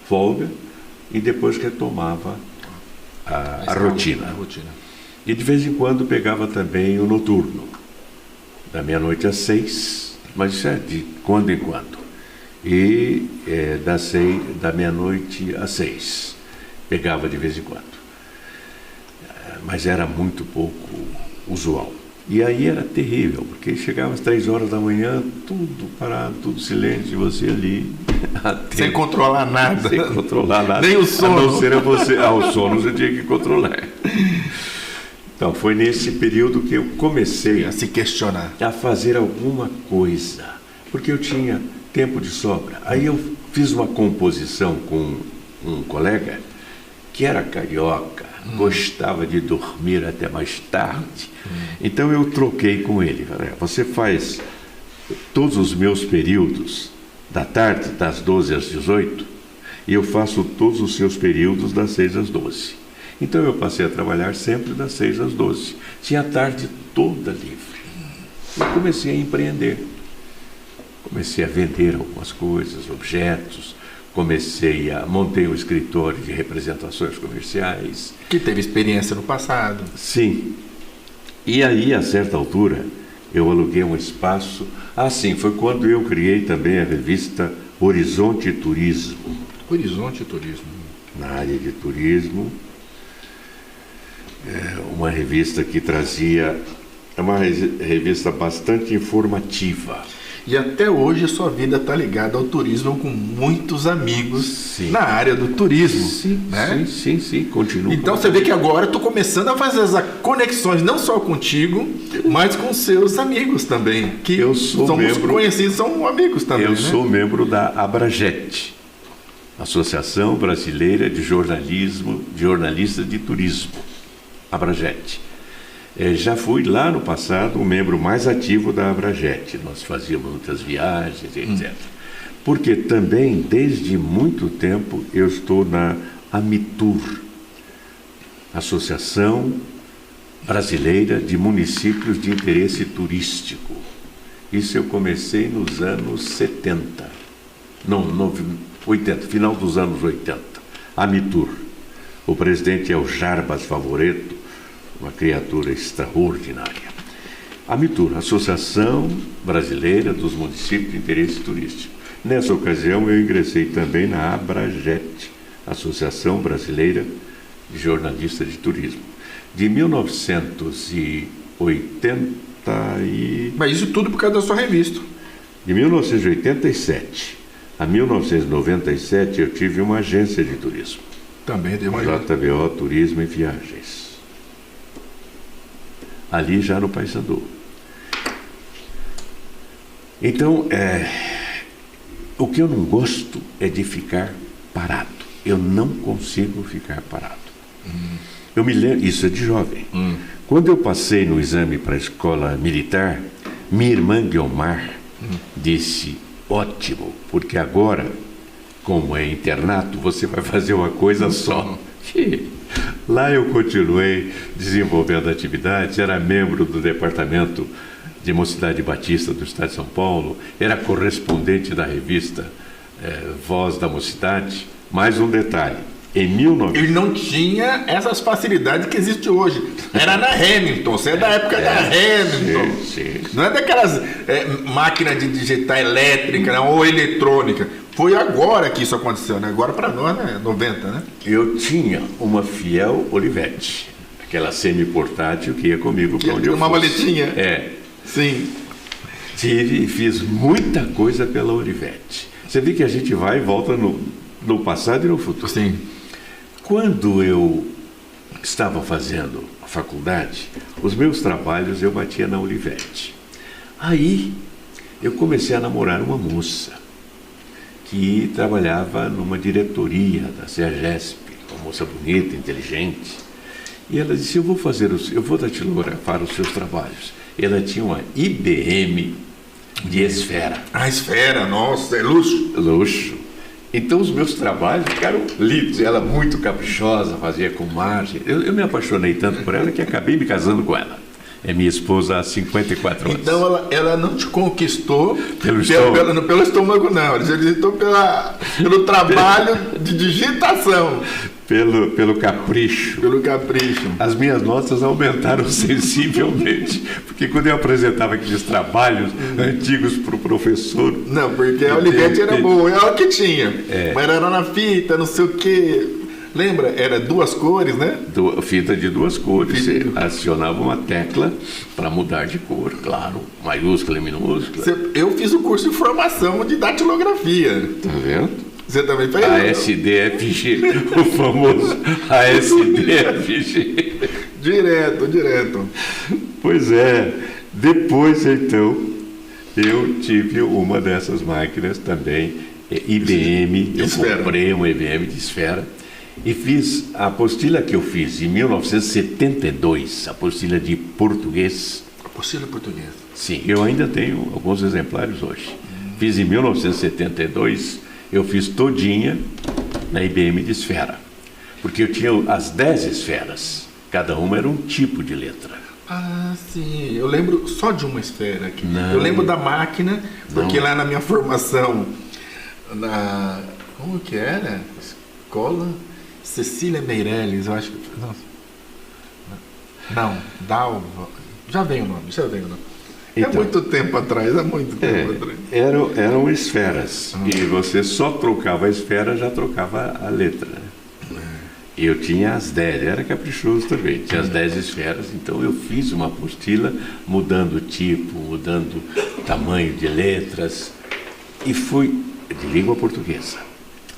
folga, e depois retomava a rotina. E de vez em quando pegava também o noturno, da meia-noite às 6, mas isso é de quando em quando. E da meia-noite às 6, pegava de vez em quando. Mas era muito pouco usual. E aí era terrível, porque chegava às 3 horas da manhã, tudo parado, tudo silêncio, e você ali... Sem controlar nada. Sem controlar nada. Nem o sono. A não ser o sono você tinha que controlar. Então, foi nesse período que eu comecei A se questionar. a fazer alguma coisa, porque eu tinha tempo de sobra. Aí eu fiz uma composição com um colega que era carioca, gostava de dormir até mais tarde. Então eu troquei com ele. Falei, você faz todos os meus períodos da tarde, das 12 às 18, e eu faço todos os seus períodos das 6 às 12. Então eu passei a trabalhar sempre das 6 às 12. Tinha a tarde toda livre. E comecei a empreender. Comecei a vender algumas coisas, objetos. Montei um escritório de representações comerciais. Que teve experiência no passado. Sim. E aí, a certa altura, eu aluguei um espaço. Sim, foi quando eu criei também a revista Horizonte Turismo. Horizonte Turismo. Na área de turismo. Uma revista que trazia... É uma revista bastante informativa. E até hoje a sua vida está ligada ao turismo, com muitos amigos na área do turismo. Sim, né? sim, continua. Então você vê que agora eu estou começando a fazer as conexões, não só contigo, mas com seus amigos também. Que eu sou somos membro, conhecidos, são amigos também. Eu sou membro da Abrajet, Associação Brasileira de Jornalistas de Turismo. Abrajet. Já fui lá no passado um membro mais ativo da Abrajet. Nós fazíamos muitas viagens, etc. Porque também, desde muito tempo, eu estou na Amitur, Associação Brasileira de Municípios de Interesse Turístico. Isso eu comecei nos anos 70. Não, 80, final dos anos 80. Amitur. O presidente é o Jarbas Favoreto, uma criatura extraordinária. Amitur, Associação Brasileira dos Municípios de Interesse Turístico. Nessa ocasião, eu ingressei também na Abrajet, Associação Brasileira de Jornalistas de Turismo. De 1980 e... Mas isso tudo por causa da sua revista. De 1987 a 1997, eu tive uma agência de turismo. Também deu uma JBO Turismo e Viagens. Ali já no Paissandu. Então, o que eu não gosto é de ficar parado. Eu não consigo ficar parado. Eu me lembro, isso é de jovem. Quando eu passei no exame para a escola militar, minha irmã Guilmar disse, ótimo, porque agora, como é internato, você vai fazer uma coisa só. Lá eu continuei desenvolvendo atividades, era membro do departamento de Mocidade Batista do Estado de São Paulo, era correspondente da revista Voz da Mocidade. Mais um detalhe, em 19... Ele não tinha essas facilidades que existe hoje. Era na Hamilton, você é da época da Hamilton. Sim. Não é daquelas máquinas de digitar elétrica, não, ou eletrônica. Foi agora que isso aconteceu, né? Agora para nós, né? 90, né? Eu tinha uma Fiel Olivetti, aquela semi-portátil que ia comigo para onde eu uma fosse. maletinha? Sim. Tive e fiz muita coisa pela Olivetti. Você vê que a gente vai e volta no passado e no futuro. Sim. Quando eu estava fazendo a faculdade, os meus trabalhos eu batia na Olivetti. Aí eu comecei a namorar uma moça que trabalhava numa diretoria da CEAGESP, uma moça bonita, inteligente. E ela disse, eu vou datilografar os seus trabalhos. Ela tinha uma IBM de Esfera. A Esfera, nossa, é luxo. Luxo. Então os meus trabalhos ficaram lidos. Ela muito caprichosa, fazia com margem. Eu me apaixonei tanto por ela que acabei me casando com ela. É minha esposa há 54 anos. Então ela não te conquistou pelo estômago. Pelo estômago, não. Ela te conquistou pelo trabalho de digitação. Pelo capricho. Pelo capricho. As minhas notas aumentaram sensivelmente. Porque quando eu apresentava aqueles trabalhos antigos para o professor... Não, porque a Olivetti era boa, é o que tinha. Mas era na fita, não sei o quê. Lembra? Era duas cores, né? Fita de duas cores. Você acionava uma tecla para mudar de cor, claro. Maiúscula e minúscula. Eu fiz o curso de formação de datilografia. Tá vendo? Você também fez? ASDFG, o famoso ASDFG. Direto. Pois é. Depois, então, eu tive uma dessas máquinas também, IBM. Eu comprei uma IBM de Esfera. E fiz a apostila que eu fiz em 1972, a apostila de português. Apostila portuguesa. Sim, eu ainda tenho alguns exemplares hoje. Fiz em 1972, eu fiz todinha na IBM de Esfera. Porque eu tinha as 10 esferas, cada uma era um tipo de letra. Ah, sim. Eu lembro só de uma esfera aqui. Não. Eu lembro da máquina, porque Não. lá na minha formação, como que era? Escola Cecília Meirelles, eu acho que... Não, Dalva... Já vem o nome. Então, é muito tempo atrás. Eram esferas. E você só trocava a esfera, já trocava a letra. E eu tinha as 10, era caprichoso também. Tinha as 10 esferas, então eu fiz uma apostila, mudando o tipo, mudando o tamanho de letras. E fui de língua portuguesa.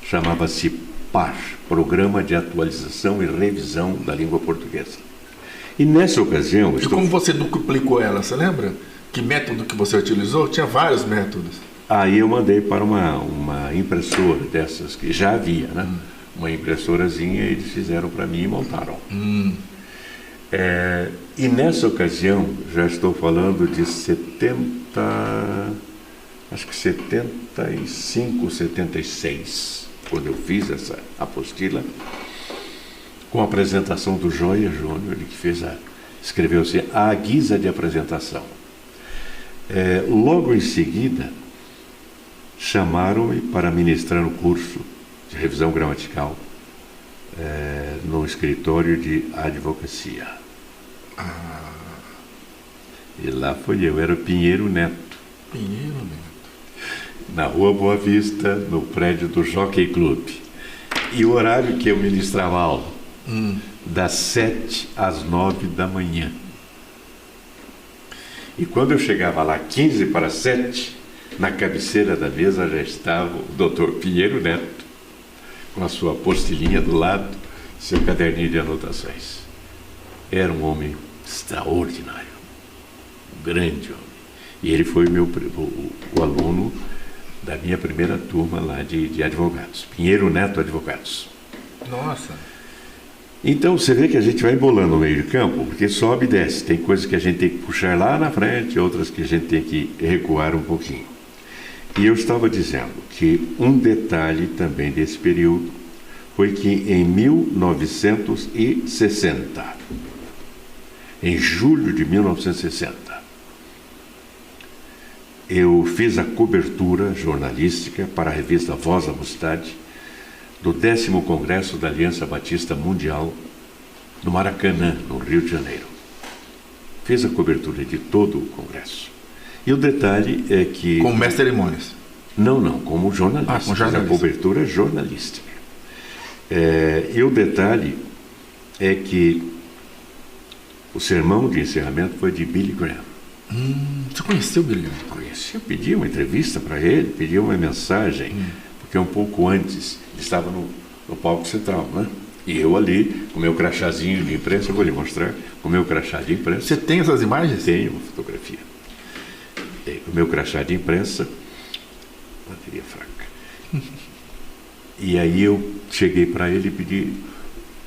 Chamava-se PAR, Programa de Atualização e Revisão da Língua Portuguesa. E nessa ocasião... E como você duplicou ela, você lembra? Que método que você utilizou? Tinha vários métodos. Aí eu mandei para uma impressora dessas que já havia, né? Uma impressorazinha, eles fizeram para mim e montaram. E nessa ocasião, já estou falando de 75, 76, quando eu fiz essa apostila, com a apresentação do Joia Júnior, ele que escreveu-se à guisa de apresentação. Logo em seguida, chamaram-me para ministrar um curso de revisão gramatical no escritório de advocacia. E lá foi eu, era Pinheiro Neto. Pinheiro Neto. Na Rua Boa Vista, no prédio do Jockey Club. E o horário que eu ministrava aula, das 7 às 9 da manhã. E quando eu chegava lá, 15 para 7, na cabeceira da mesa já estava o doutor Pinheiro Neto, com a sua apostilinha do lado, seu caderninho de anotações. Era um homem extraordinário, um grande homem. E ele foi o aluno da minha primeira turma lá de advogados, Pinheiro Neto Advogados. Nossa! Então você vê que a gente vai embolando no meio de campo, porque sobe e desce. Tem coisas que a gente tem que puxar lá na frente, outras que a gente tem que recuar um pouquinho. E eu estava dizendo que um detalhe também desse período foi que em 1960, em julho de 1960, eu fiz a cobertura jornalística para a revista Voz da Mocidade do 10º Congresso da Aliança Batista Mundial no Maracanã, no Rio de Janeiro. Fiz a cobertura de todo o congresso. E o detalhe é que... Como mestre de cerimônias? Não, como jornalista. Com jornalista. Fiz a cobertura jornalística. E o detalhe é que o sermão de encerramento foi de Billy Graham. Você conheceu o Billy Graham? Conheci, eu pedi uma entrevista para ele, pedi uma mensagem, porque um pouco antes ele estava no palco central, né? E eu ali, com meu crachazinho de imprensa, eu vou lhe mostrar, com meu crachá de imprensa. Você tem essas imagens? Tenho uma fotografia. Com meu crachá de imprensa, bateria fraca. E aí eu cheguei para ele e pedi,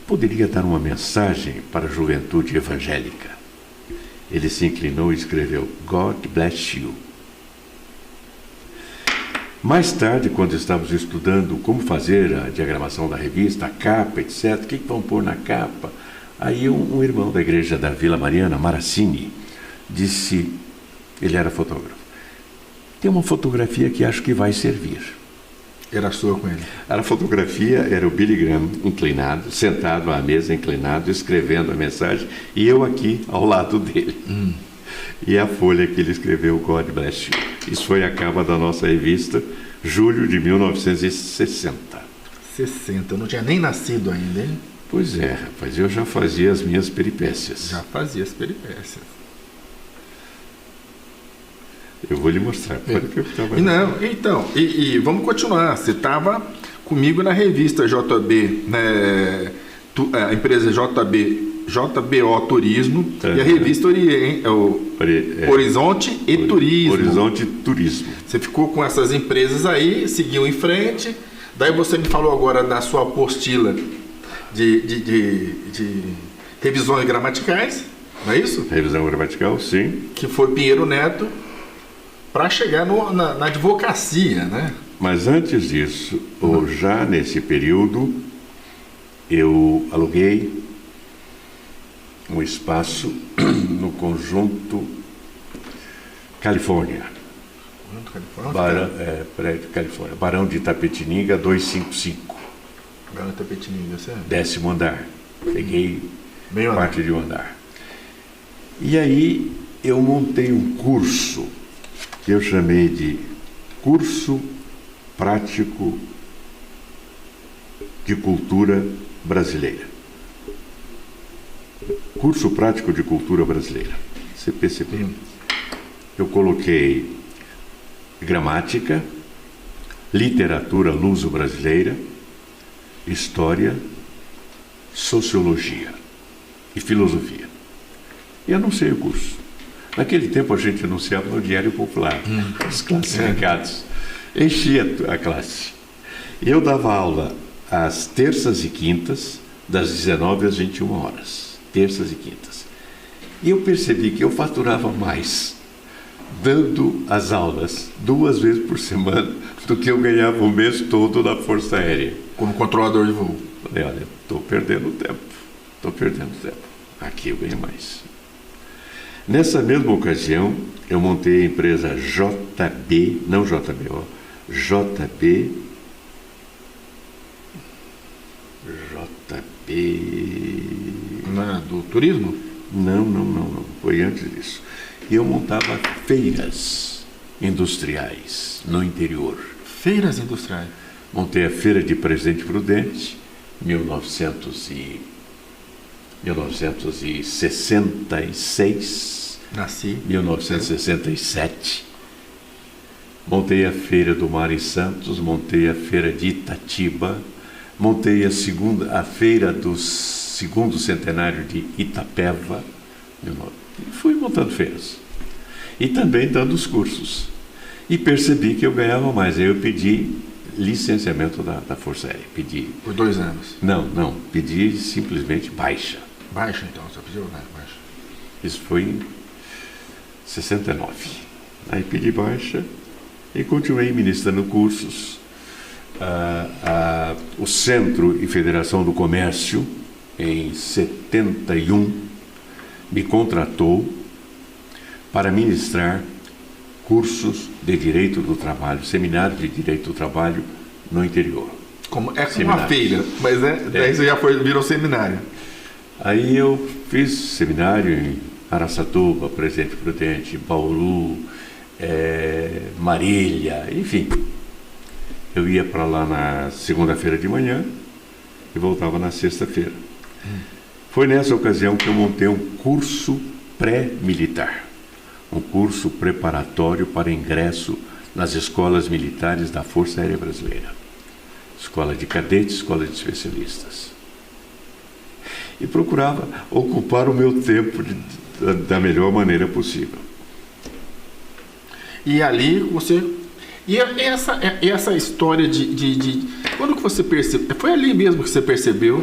poderia dar uma mensagem para a juventude evangélica? Ele se inclinou e escreveu, God bless you. Mais tarde, quando estávamos estudando como fazer a diagramação da revista, a capa, etc., o que vão pôr na capa? Aí um irmão da igreja da Vila Mariana, Maracini, disse, ele era fotógrafo, tem uma fotografia que acho que vai servir. Era sua com ele? A fotografia era o Billy Graham inclinado, sentado à mesa, inclinado, escrevendo a mensagem, e eu aqui ao lado dele. E a folha que ele escreveu, God bless you. Isso foi a capa da nossa revista, julho de 1960. 60, eu não tinha nem nascido ainda, hein? Pois é, rapaz, eu já fazia as minhas peripécias. Já fazia as peripécias. Eu vou lhe mostrar. Então, vamos continuar. Você estava comigo na revista JB, né, a empresa JBO Turismo, e a revista Horizonte e Turismo. Horizonte Turismo. Você ficou com essas empresas aí, seguiu em frente. Daí você me falou agora da sua apostila de revisões gramaticais, não é isso? Revisão gramatical, sim. Que foi Pinheiro Neto, para chegar na advocacia, né? Mas antes disso, ou já nesse período, eu aluguei um espaço no Conjunto Califórnia. Prédio Califórnia. Barão de Itapetininga, 255. Barão de Itapetininga, certo? 10º andar. Peguei parte de um andar. E aí eu montei um curso que eu chamei de Curso Prático de Cultura Brasileira. Curso Prático de Cultura Brasileira, CPCB. Eu coloquei gramática, literatura luso-brasileira, história, sociologia e filosofia. E anunciei o curso. Naquele tempo a gente anunciava no Diário Popular, os classificados. Enchia a classe. E eu dava aula às terças e quintas, das 19 às 21 horas. terças e quintas. E eu percebi que eu faturava mais dando as aulas 2 vezes por semana do que eu ganhava o mês todo na Força Aérea. Como controlador de voo. Falei, olha, estou perdendo tempo. Aqui eu ganho mais. Nessa mesma ocasião, eu montei a empresa JB, não JBO, JB... Do turismo? Não. Foi antes disso. E eu montava feiras industriais no interior. Feiras industriais. Montei a Feira de Presidente Prudente, 1966. Nasci. 1967. Montei a Feira do Mar em Santos, montei a Feira de Itatiba, montei a Feira do segundo centenário de Itapeva. Fui montando feiras. E também dando os cursos. E percebi que eu ganhava mais. Aí eu pedi licenciamento da Força Aérea. Pedi. Por 2 anos? Não. Pedi simplesmente baixa. Baixa, então? Você pediu baixa? Isso foi em 69. Aí pedi baixa e continuei ministrando cursos. O Centro e Federação do Comércio, em 71, me contratou para ministrar cursos de Direito do Trabalho, seminário de Direito do Trabalho no interior. Como uma feira, mas daí você já virou seminário. Aí eu fiz seminário em Araçatuba, Presidente Prudente, Bauru, Marília, enfim. Eu ia para lá na segunda-feira de manhã e voltava na sexta-feira. Foi nessa ocasião que eu montei um curso pré-militar, um curso preparatório para ingresso nas escolas militares da Força Aérea Brasileira, escola de cadetes, escola de especialistas. E procurava ocupar o meu tempo da melhor maneira possível. E ali você... E essa história de... Quando que você percebeu... Foi ali mesmo que você percebeu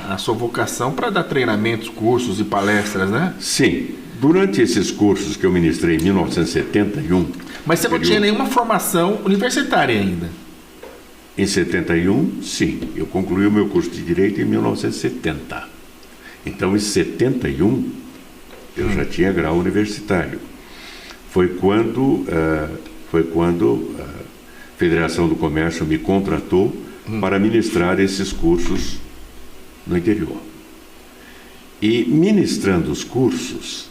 a sua vocação para dar treinamentos, cursos e palestras, né? Sim. Durante esses cursos que eu ministrei em 1971... Mas você não tinha nenhuma formação universitária ainda? Em 71, sim. Eu concluí o meu curso de Direito em 1970. Então, em 71, eu já tinha grau universitário. Foi quando a Federação do Comércio me contratou para ministrar esses cursos no interior. E ministrando os cursos,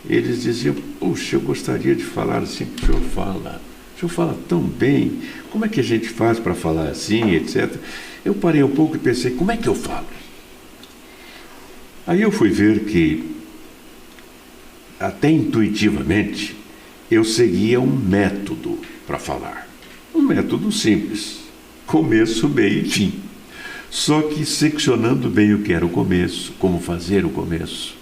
eles diziam, puxa, eu gostaria de falar assim que o senhor fala. O senhor fala tão bem, como é que a gente faz para falar assim, etc. Eu parei um pouco e pensei, como é que eu falo? Aí eu fui ver que, até intuitivamente, eu seguia um método para falar. Um método simples. Começo, meio e fim. Só que seccionando bem o que era o começo, como fazer o começo,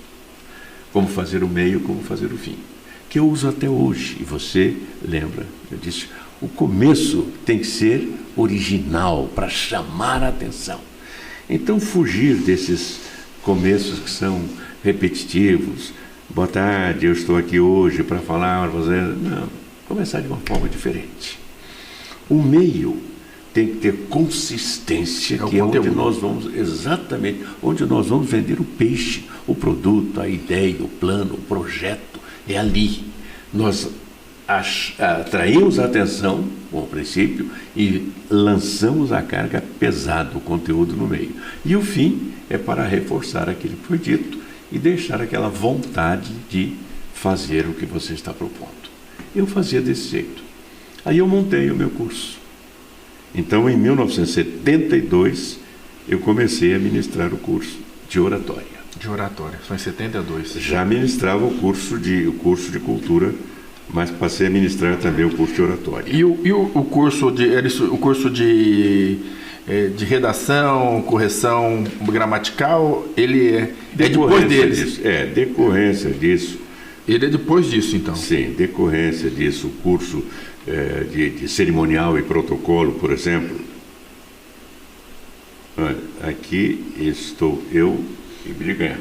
como fazer o meio, como fazer o fim. Que eu uso até hoje. E você lembra, eu disse, o começo tem que ser original, para chamar a atenção. Então, fugir desses começos que são repetitivos. Boa tarde, eu estou aqui hoje para falar para você. Não, começar de uma forma diferente. O meio tem que ter consistência, que é onde nós vamos, exatamente, onde nós vamos vender o peixe, o produto, a ideia, o plano, o projeto, é ali. Nós atraímos a atenção, com o princípio, e lançamos a carga pesada, o conteúdo no meio. E o fim é para reforçar aquilo que foi dito e deixar aquela vontade de fazer o que você está propondo. Eu fazia desse jeito. Aí eu montei o meu curso. Então, em 1972, eu comecei a ministrar o curso de oratória. De oratória, foi em 72. Já ministrava o curso de cultura, mas passei a ministrar também o curso de oratória. E o curso de redação, correção gramatical, ele é depois deles? Decorrência disso. Ele é depois disso, então? Sim, decorrência disso, o curso de cerimonial e protocolo, por exemplo. Olha, aqui estou eu E briga.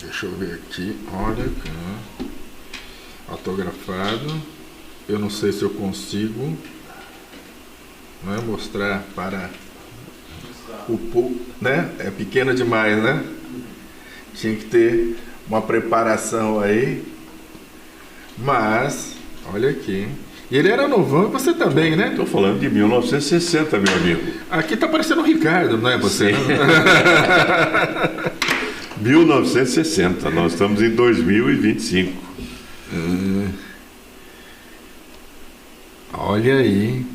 Deixa eu ver aqui. Olha aqui. Autografado. Eu não sei se eu consigo, não é, mostrar para o público, né? É pequena demais, né? Tinha que ter uma preparação aí. Mas, olha aqui. E ele era novão e você também, né? Estou falando de 1960, meu amigo. Aqui tá parecendo o Ricardo, não é você? 1960, nós estamos em 2025. Olha aí.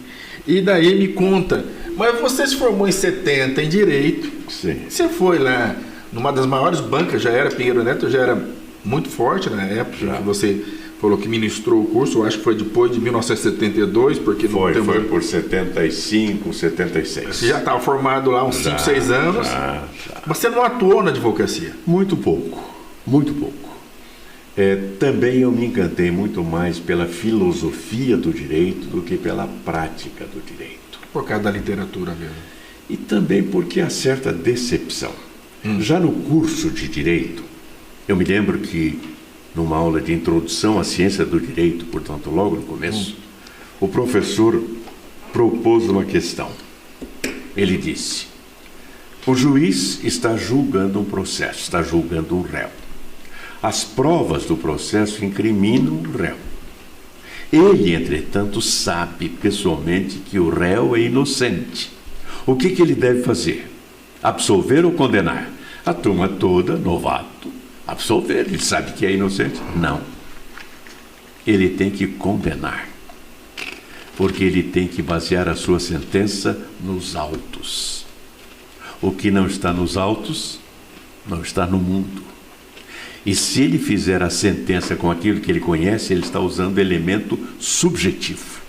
E daí me conta, mas você se formou em 70 em Direito. Sim. Você foi lá numa das maiores bancas, já era, Pinheiro Neto já era muito forte na época, Já. que você falou que ministrou o curso, eu acho que foi depois de 1972, porque não Foi tem... por 75, 76. Você já estava formado lá uns 5, 6 anos, Já. mas você não atuou na advocacia. Muito pouco, muito pouco. Também eu me encantei muito mais pela filosofia do direito do que pela prática do direito. Por causa da literatura mesmo. E também porque há certa decepção. Já no curso de direito, eu me lembro que numa aula de introdução à ciência do direito, portanto logo no começo, o professor propôs uma questão. Ele disse: o juiz está julgando um processo, está julgando um réu. As provas do processo incriminam o réu. Ele, entretanto, sabe pessoalmente que o réu é inocente. O que ele deve fazer? Absolver ou condenar? A turma toda, novato, absolver. Ele sabe que é inocente? Não. Ele tem que condenar. Porque ele tem que basear a sua sentença nos autos. O que não está nos autos, não está no mundo. E se ele fizer a sentença com aquilo que ele conhece, ele está usando elemento subjetivo.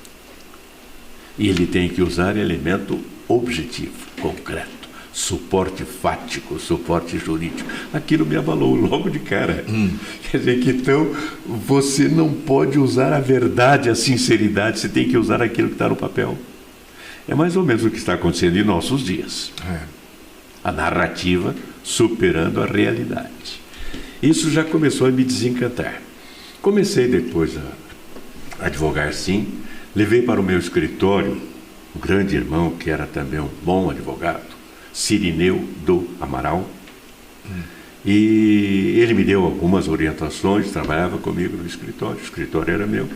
E ele tem que usar elemento objetivo, concreto, suporte fático, suporte jurídico. Aquilo me abalou logo de cara. Quer dizer que então você não pode usar a verdade, a sinceridade, você tem que usar aquilo que está no papel. É mais ou menos o que está acontecendo em nossos dias. A narrativa superando a realidade. Isso já começou a me desencantar. Comecei depois a advogar, sim. Levei para o meu escritório um grande irmão, que era também um bom advogado, Cirineu do Amaral. E ele me deu algumas orientações, trabalhava comigo no escritório, o escritório era meu.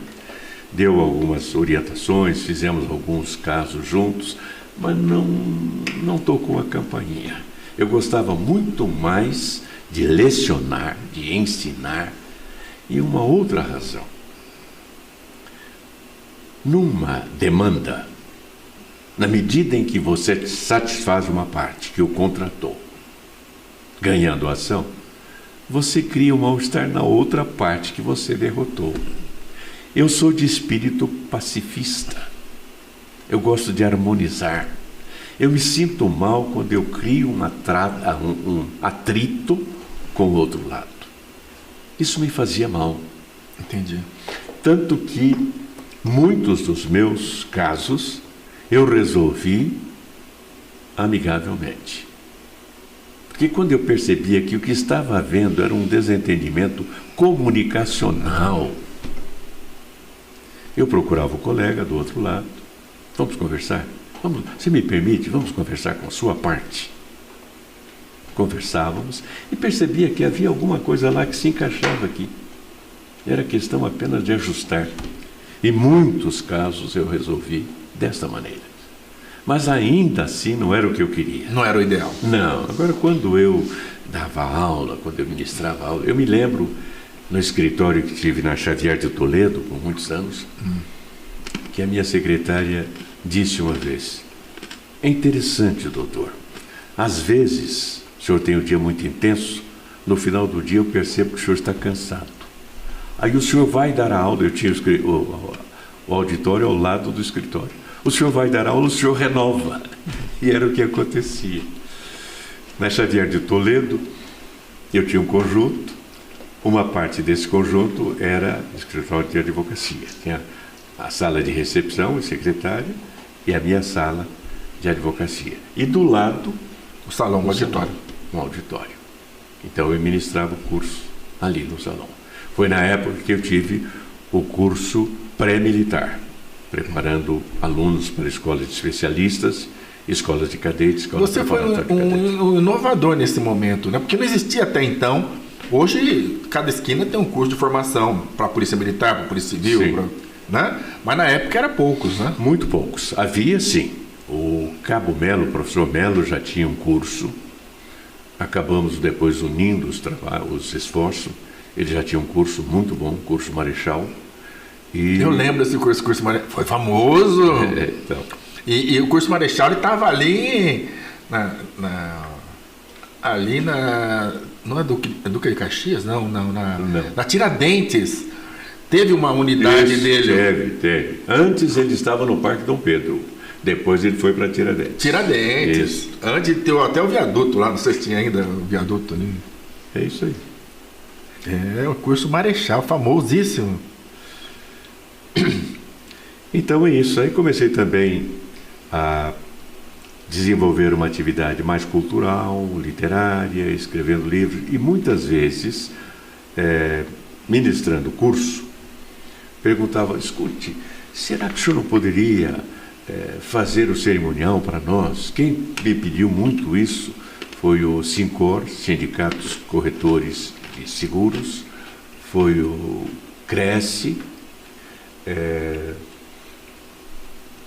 Deu algumas orientações, fizemos alguns casos juntos, mas não tocou a campainha. Eu gostava muito mais de lecionar, de ensinar, e uma outra razão. Numa demanda, na medida em que você satisfaz uma parte que o contratou, ganhando a ação, você cria um mal-estar na outra parte que você derrotou. Eu sou de espírito pacifista. Eu gosto de harmonizar. Eu me sinto mal quando eu crio um atrito com o outro lado. Isso me fazia mal. Entendi. Tanto que muitos dos meus casos eu resolvi amigavelmente. Porque quando eu percebia que o que estava havendo era um desentendimento comunicacional, eu procurava o colega do outro lado. Vamos conversar? Se me permite, vamos conversar com a sua parte. Conversávamos e percebia que havia alguma coisa lá que se encaixava aqui. Era questão apenas de ajustar. Em muitos casos eu resolvi desta maneira. Mas ainda assim não era o que eu queria. Não era o ideal. Não. Agora, quando eu dava aula, quando eu ministrava aula, eu me lembro no escritório que tive na Xavier de Toledo, por muitos anos, que a minha secretária disse uma vez: é interessante, doutor, às vezes o senhor tem um dia muito intenso, no final do dia eu percebo que o senhor está cansado. Aí o senhor vai dar a aula, eu tinha o auditório ao lado do escritório. O senhor vai dar aula, o senhor renova. E era o que acontecia. Na Xavier de Toledo, eu tinha um conjunto, uma parte desse conjunto era escritório de advocacia. Tinha a sala de recepção, a secretária, e a minha sala de advocacia. E do lado, o salão, um auditório. Um auditório. Então eu ministrava o curso ali no salão. Foi na época que eu tive o curso pré-militar, preparando alunos para escolas de especialistas, escolas de cadetes, escolas Você foi preparatórias de cadetes. um inovador nesse momento, né? Porque não existia até então. Hoje, cada esquina tem um curso de formação para a Polícia Militar, para a Polícia Civil, Sim. né? Mas na época era poucos, né? Muito poucos. Havia sim. O Cabo Melo, o professor Melo, já tinha um curso. Acabamos depois unindo os esforços. Ele já tinha um curso muito bom, curso Marechal. E... Eu lembro desse curso Marechal. Foi famoso. Então. E o curso Marechal estava ali não é Duque de Caxias, não. Na Tiradentes. Teve uma unidade Isso, dele. Teve. Antes ele estava no Parque Dom Pedro. Depois ele foi para Tiradentes. Tiradentes. Isso. Antes de ter até o viaduto lá, não sei se tinha ainda o viaduto ali. É isso aí. É o curso Marechal, famosíssimo. Então é isso. Aí comecei também a desenvolver uma atividade mais cultural, literária, escrevendo livros e muitas vezes ministrando curso, perguntava: escute, será que o senhor não poderia fazer o cerimonial para nós? Quem me pediu muito isso foi o SINCOR, Sindicato dos Corretores de Seguros, foi o Cresce,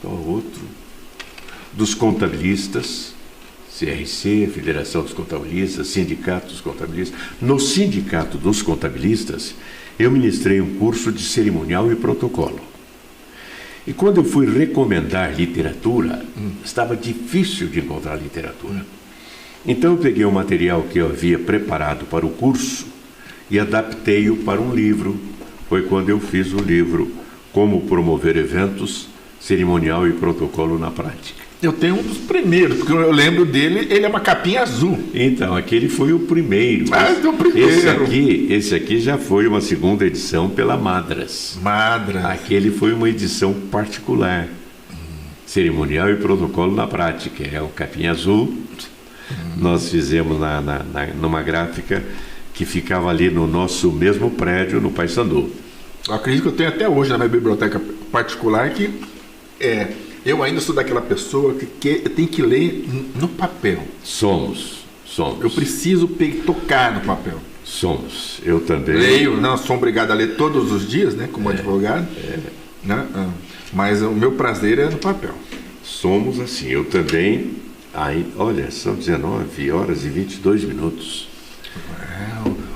qual outro? Dos contabilistas, CRC, Federação dos Contabilistas, Sindicato dos Contabilistas. No Sindicato dos Contabilistas, eu ministrei um curso de cerimonial e protocolo. E quando eu fui recomendar literatura, estava difícil de encontrar literatura. Então eu peguei o material que eu havia preparado para o curso e adaptei-o para um livro. Foi quando eu fiz o livro Como Promover Eventos, Cerimonial e Protocolo na Prática. Eu tenho um dos primeiros, porque eu lembro dele, ele é uma capinha azul. Então, aquele foi o primeiro. O primeiro. Esse aqui já foi uma segunda edição pela Madras. Aquele foi uma edição particular. Cerimonial e Protocolo na Prática. É o capinha azul. Nós fizemos numa gráfica que ficava ali no nosso mesmo prédio, no Paissandu. Eu acredito que eu tenho até hoje na minha biblioteca particular que eu ainda sou daquela pessoa que tem que ler no papel. Somos. Eu preciso tocar no papel. Somos. Eu também. Leio, não sou obrigado a ler todos os dias, né, como advogado. Né? Mas o meu prazer é no papel. Somos assim. Eu também. Aí, olha, são 19 horas e 22 minutos.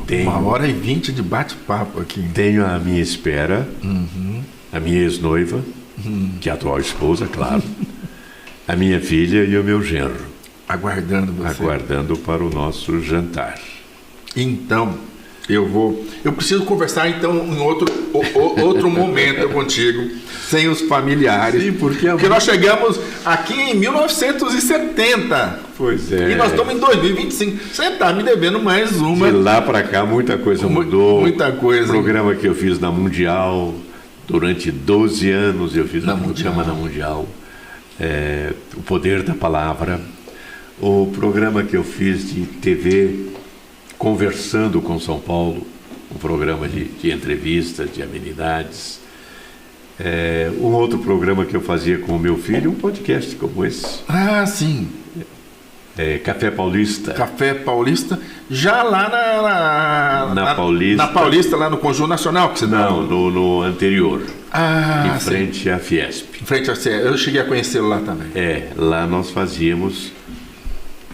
1h20 de bate-papo aqui. Tenho à minha espera a minha ex-noiva, que é a atual esposa, claro, a minha filha e o meu genro. Aguardando você. Aguardando para o nosso jantar. Então, eu preciso conversar então em outro momento contigo, sem os familiares. Sim, porque nós chegamos aqui em 1970. Pois é. E nós estamos em 2025. Você está me devendo mais uma. De lá para cá muita coisa mudou. Muita coisa. O programa que eu fiz na Mundial, durante 12 anos eu fiz um programa na Mundial. O Poder da Palavra. O programa que eu fiz de TV, Conversando com São Paulo, um programa de entrevistas, de amenidades. Um outro programa que eu fazia com o meu filho, um podcast como esse. Ah, sim. Café Paulista. Café Paulista, já lá na Paulista. Na Paulista, lá no Conjunto Nacional que você Não, no anterior. Em frente à Fiesp. Em frente à Fiesp. Eu cheguei a conhecê-lo lá também. Lá nós fazíamos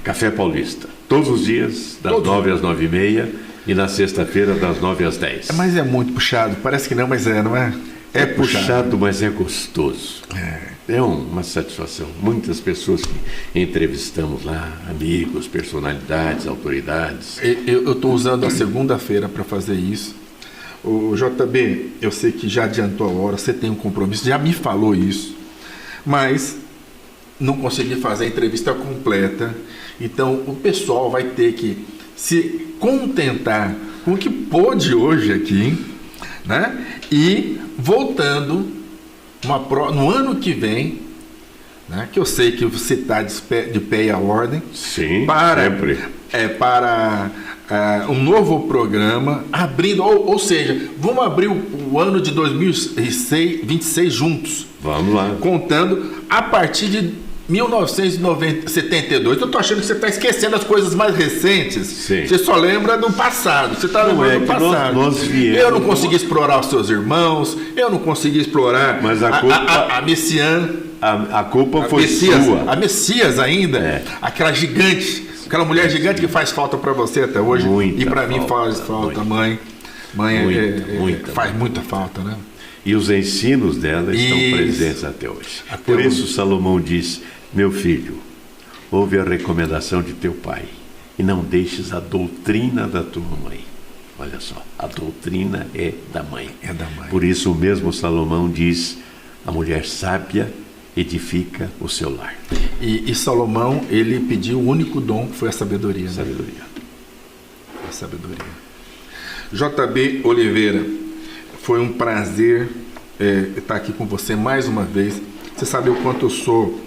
Café Paulista. Todos os dias, das 9 às 9h30 e na sexta-feira, das 9 às 10. Mas é muito puxado. Parece que não, mas não é? É puxado, mas é gostoso. É uma satisfação. Muitas pessoas que entrevistamos lá, amigos, personalidades, autoridades. Eu estou usando a segunda-feira para fazer isso. O JB, eu sei que já adiantou a hora, você tem um compromisso, já me falou isso, mas não consegui fazer a entrevista completa. Então o pessoal vai ter que se contentar com o que pôde hoje aqui, né? E voltando no ano que vem, né? Que eu sei que você está de pé e a ordem. Sim, para, sempre. Para um novo programa, abrindo, ou seja, vamos abrir o ano de 2026 juntos. Vamos lá. Contando a partir de 1972. Eu estou achando que você está esquecendo as coisas mais recentes. Sim. Você só lembra do passado. Você está lembrando do passado. Eu não consegui explorar os seus irmãos, eu não consegui explorar mas a Messian. A culpa foi Messias, sua. A Messias ainda, aquela gigante, aquela mulher gigante que faz falta para você até hoje. E para mim faz falta, mãe. Mãe faz muita falta, né? E os ensinos dela estão presentes até hoje. Por isso Salomão diz: meu filho, ouve a recomendação de teu pai e não deixes a doutrina da tua mãe. Olha só, a doutrina é da mãe. É da mãe. Por isso o mesmo Salomão diz: a mulher sábia edifica o seu lar. E Salomão, ele pediu o único dom que foi a sabedoria. Sabedoria. A sabedoria. JB Oliveira, foi um prazer estar aqui com você mais uma vez. Você sabe o quanto eu sou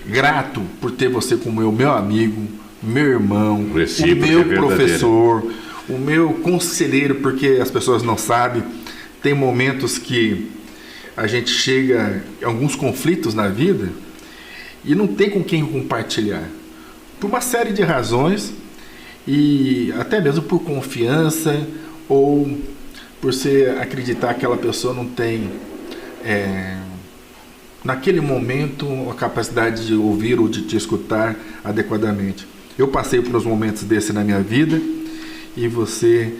grato por ter você como meu amigo, meu irmão, o meu professor, o meu conselheiro, porque as pessoas não sabem, tem momentos que a gente chega a alguns conflitos na vida e não tem com quem compartilhar, por uma série de razões, e até mesmo por confiança ou por você acreditar que aquela pessoa não tem naquele momento a capacidade de ouvir ou de te escutar adequadamente. Eu passei por uns momentos desses na minha vida e você,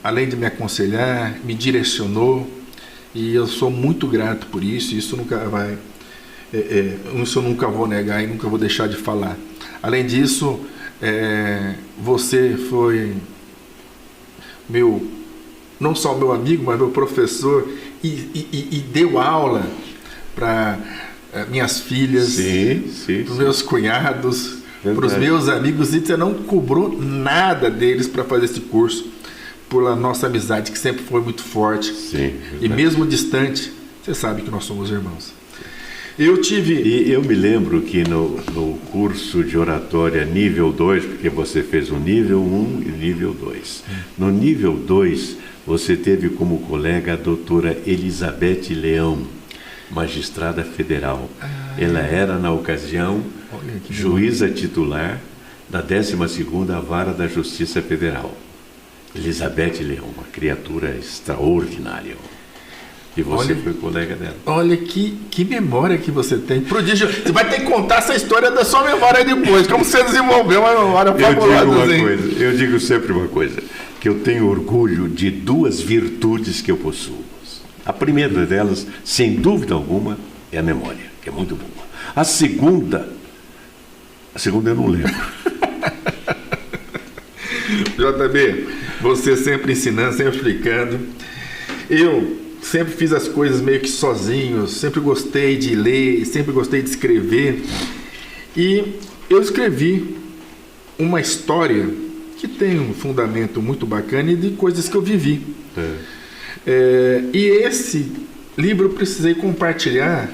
além de me aconselhar, me direcionou, e eu sou muito grato por isso. Isso nunca vai, isso eu nunca vou negar e nunca vou deixar de falar. Além disso, você foi não só meu amigo, mas meu professor, e deu aula para minhas filhas, para os meus cunhados, para os meus amigos, e você não cobrou nada deles para fazer esse curso, pela nossa amizade que sempre foi muito forte. E mesmo distante, você sabe que nós somos irmãos. E eu me lembro que no curso de oratória nível 2, porque você fez o nível 1 e nível 2. No nível 2, você teve como colega a doutora Elizabeth Leão, magistrada federal. Ela era, na ocasião, juíza titular da 12ª Vara da Justiça Federal. Elizabeth Leão, uma criatura extraordinária. E você foi colega dela. Olha que memória que você tem. Prodígio. Você vai ter que contar essa história da sua memória depois. Como você desenvolveu uma memória fabulosa. Eu digo sempre uma coisa, que eu tenho orgulho de duas virtudes que eu possuo. A primeira delas, sem dúvida alguma, é a memória, que é muito boa. A segunda eu não lembro. JB, você sempre ensinando, sempre explicando. Eu sempre fiz as coisas meio que sozinho, sempre gostei de ler, sempre gostei de escrever. E eu escrevi uma história que tem um fundamento muito bacana e de coisas que eu vivi. E esse livro eu precisei compartilhar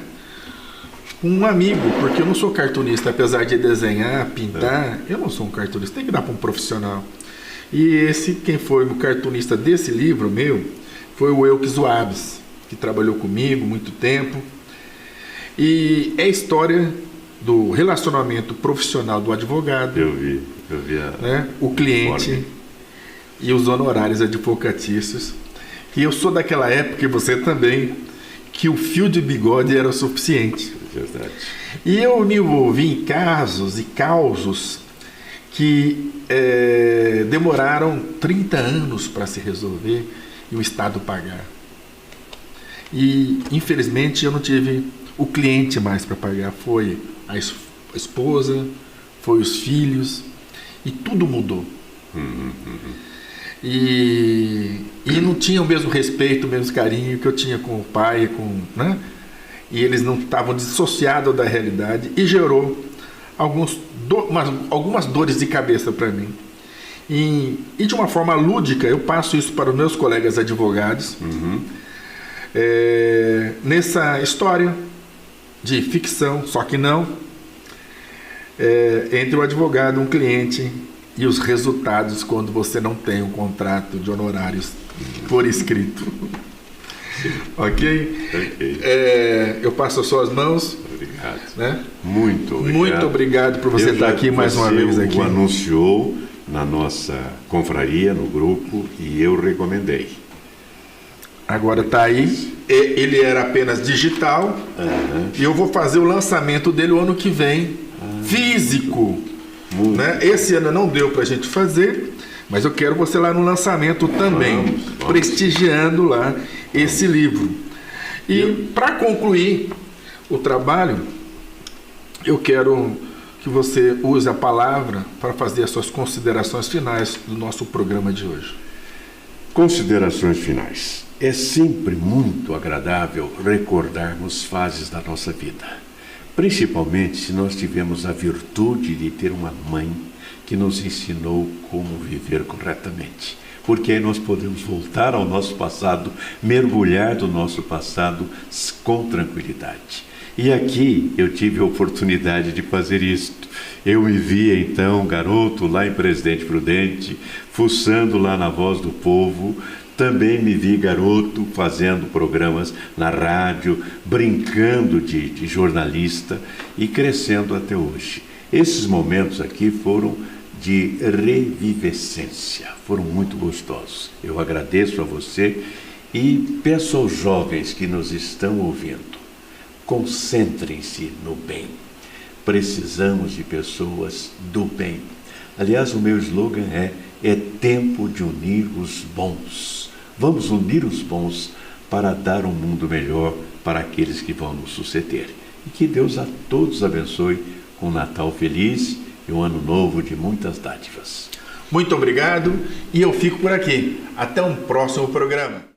com um amigo, porque eu não sou cartunista, apesar de desenhar, pintar, eu não sou um cartunista, tem que dar para um profissional. E quem foi o cartunista desse livro meu foi o Elkes Waves, que trabalhou comigo muito tempo. E é a história do relacionamento profissional do advogado. Eu vi o cliente e os honorários advocatícios. E eu sou daquela época, e você também, que o fio de bigode era o suficiente. Verdade. E eu me envolvi em casos e causos que demoraram 30 anos para se resolver e o Estado pagar. E, infelizmente, eu não tive o cliente mais para pagar. Foi a esposa, foi os filhos, e tudo mudou. E não tinha o mesmo respeito, o mesmo carinho que eu tinha com o pai, né? E eles não estavam dissociados da realidade, e gerou algumas dores de cabeça para mim. E de uma forma lúdica, eu passo isso para os meus colegas advogados, nessa história de ficção, só que não, entre o advogado, um cliente e os resultados quando você não tem um contrato de honorários por escrito. Ok? Eu passo as suas mãos. Obrigado. Né? Muito obrigado. Muito obrigado por você estar aqui mais uma vez. Aqui. Você o anunciou na nossa confraria, no grupo, e eu recomendei. Agora está aí. Ele era apenas digital. E eu vou fazer o lançamento dele o ano que vem, físico. Né? Esse ano não deu para a gente fazer, mas eu quero você lá no lançamento também, vamos. Prestigiando lá esse livro. E para concluir o trabalho, eu quero que você use a palavra para fazer as suas considerações finais do nosso programa de hoje. Considerações finais. É sempre muito agradável recordarmos fases da nossa vida, principalmente se nós tivemos a virtude de ter uma mãe que nos ensinou como viver corretamente. Porque aí nós podemos voltar ao nosso passado, mergulhar do nosso passado com tranquilidade. E aqui eu tive a oportunidade de fazer isto. Eu me via então, garoto, lá em Presidente Prudente, fuçando lá na Voz do Povo. Também me vi garoto fazendo programas na rádio, brincando de jornalista e crescendo até hoje. Esses momentos aqui foram de revivescência, foram muito gostosos. Eu agradeço a você e peço aos jovens que nos estão ouvindo, concentrem-se no bem. Precisamos de pessoas do bem. Aliás, o meu slogan é tempo de unir os bons. Vamos unir os bons para dar um mundo melhor para aqueles que vão nos suceder. E que Deus a todos abençoe com um Natal feliz e um ano novo de muitas dádivas. Muito obrigado e eu fico por aqui. Até um próximo programa.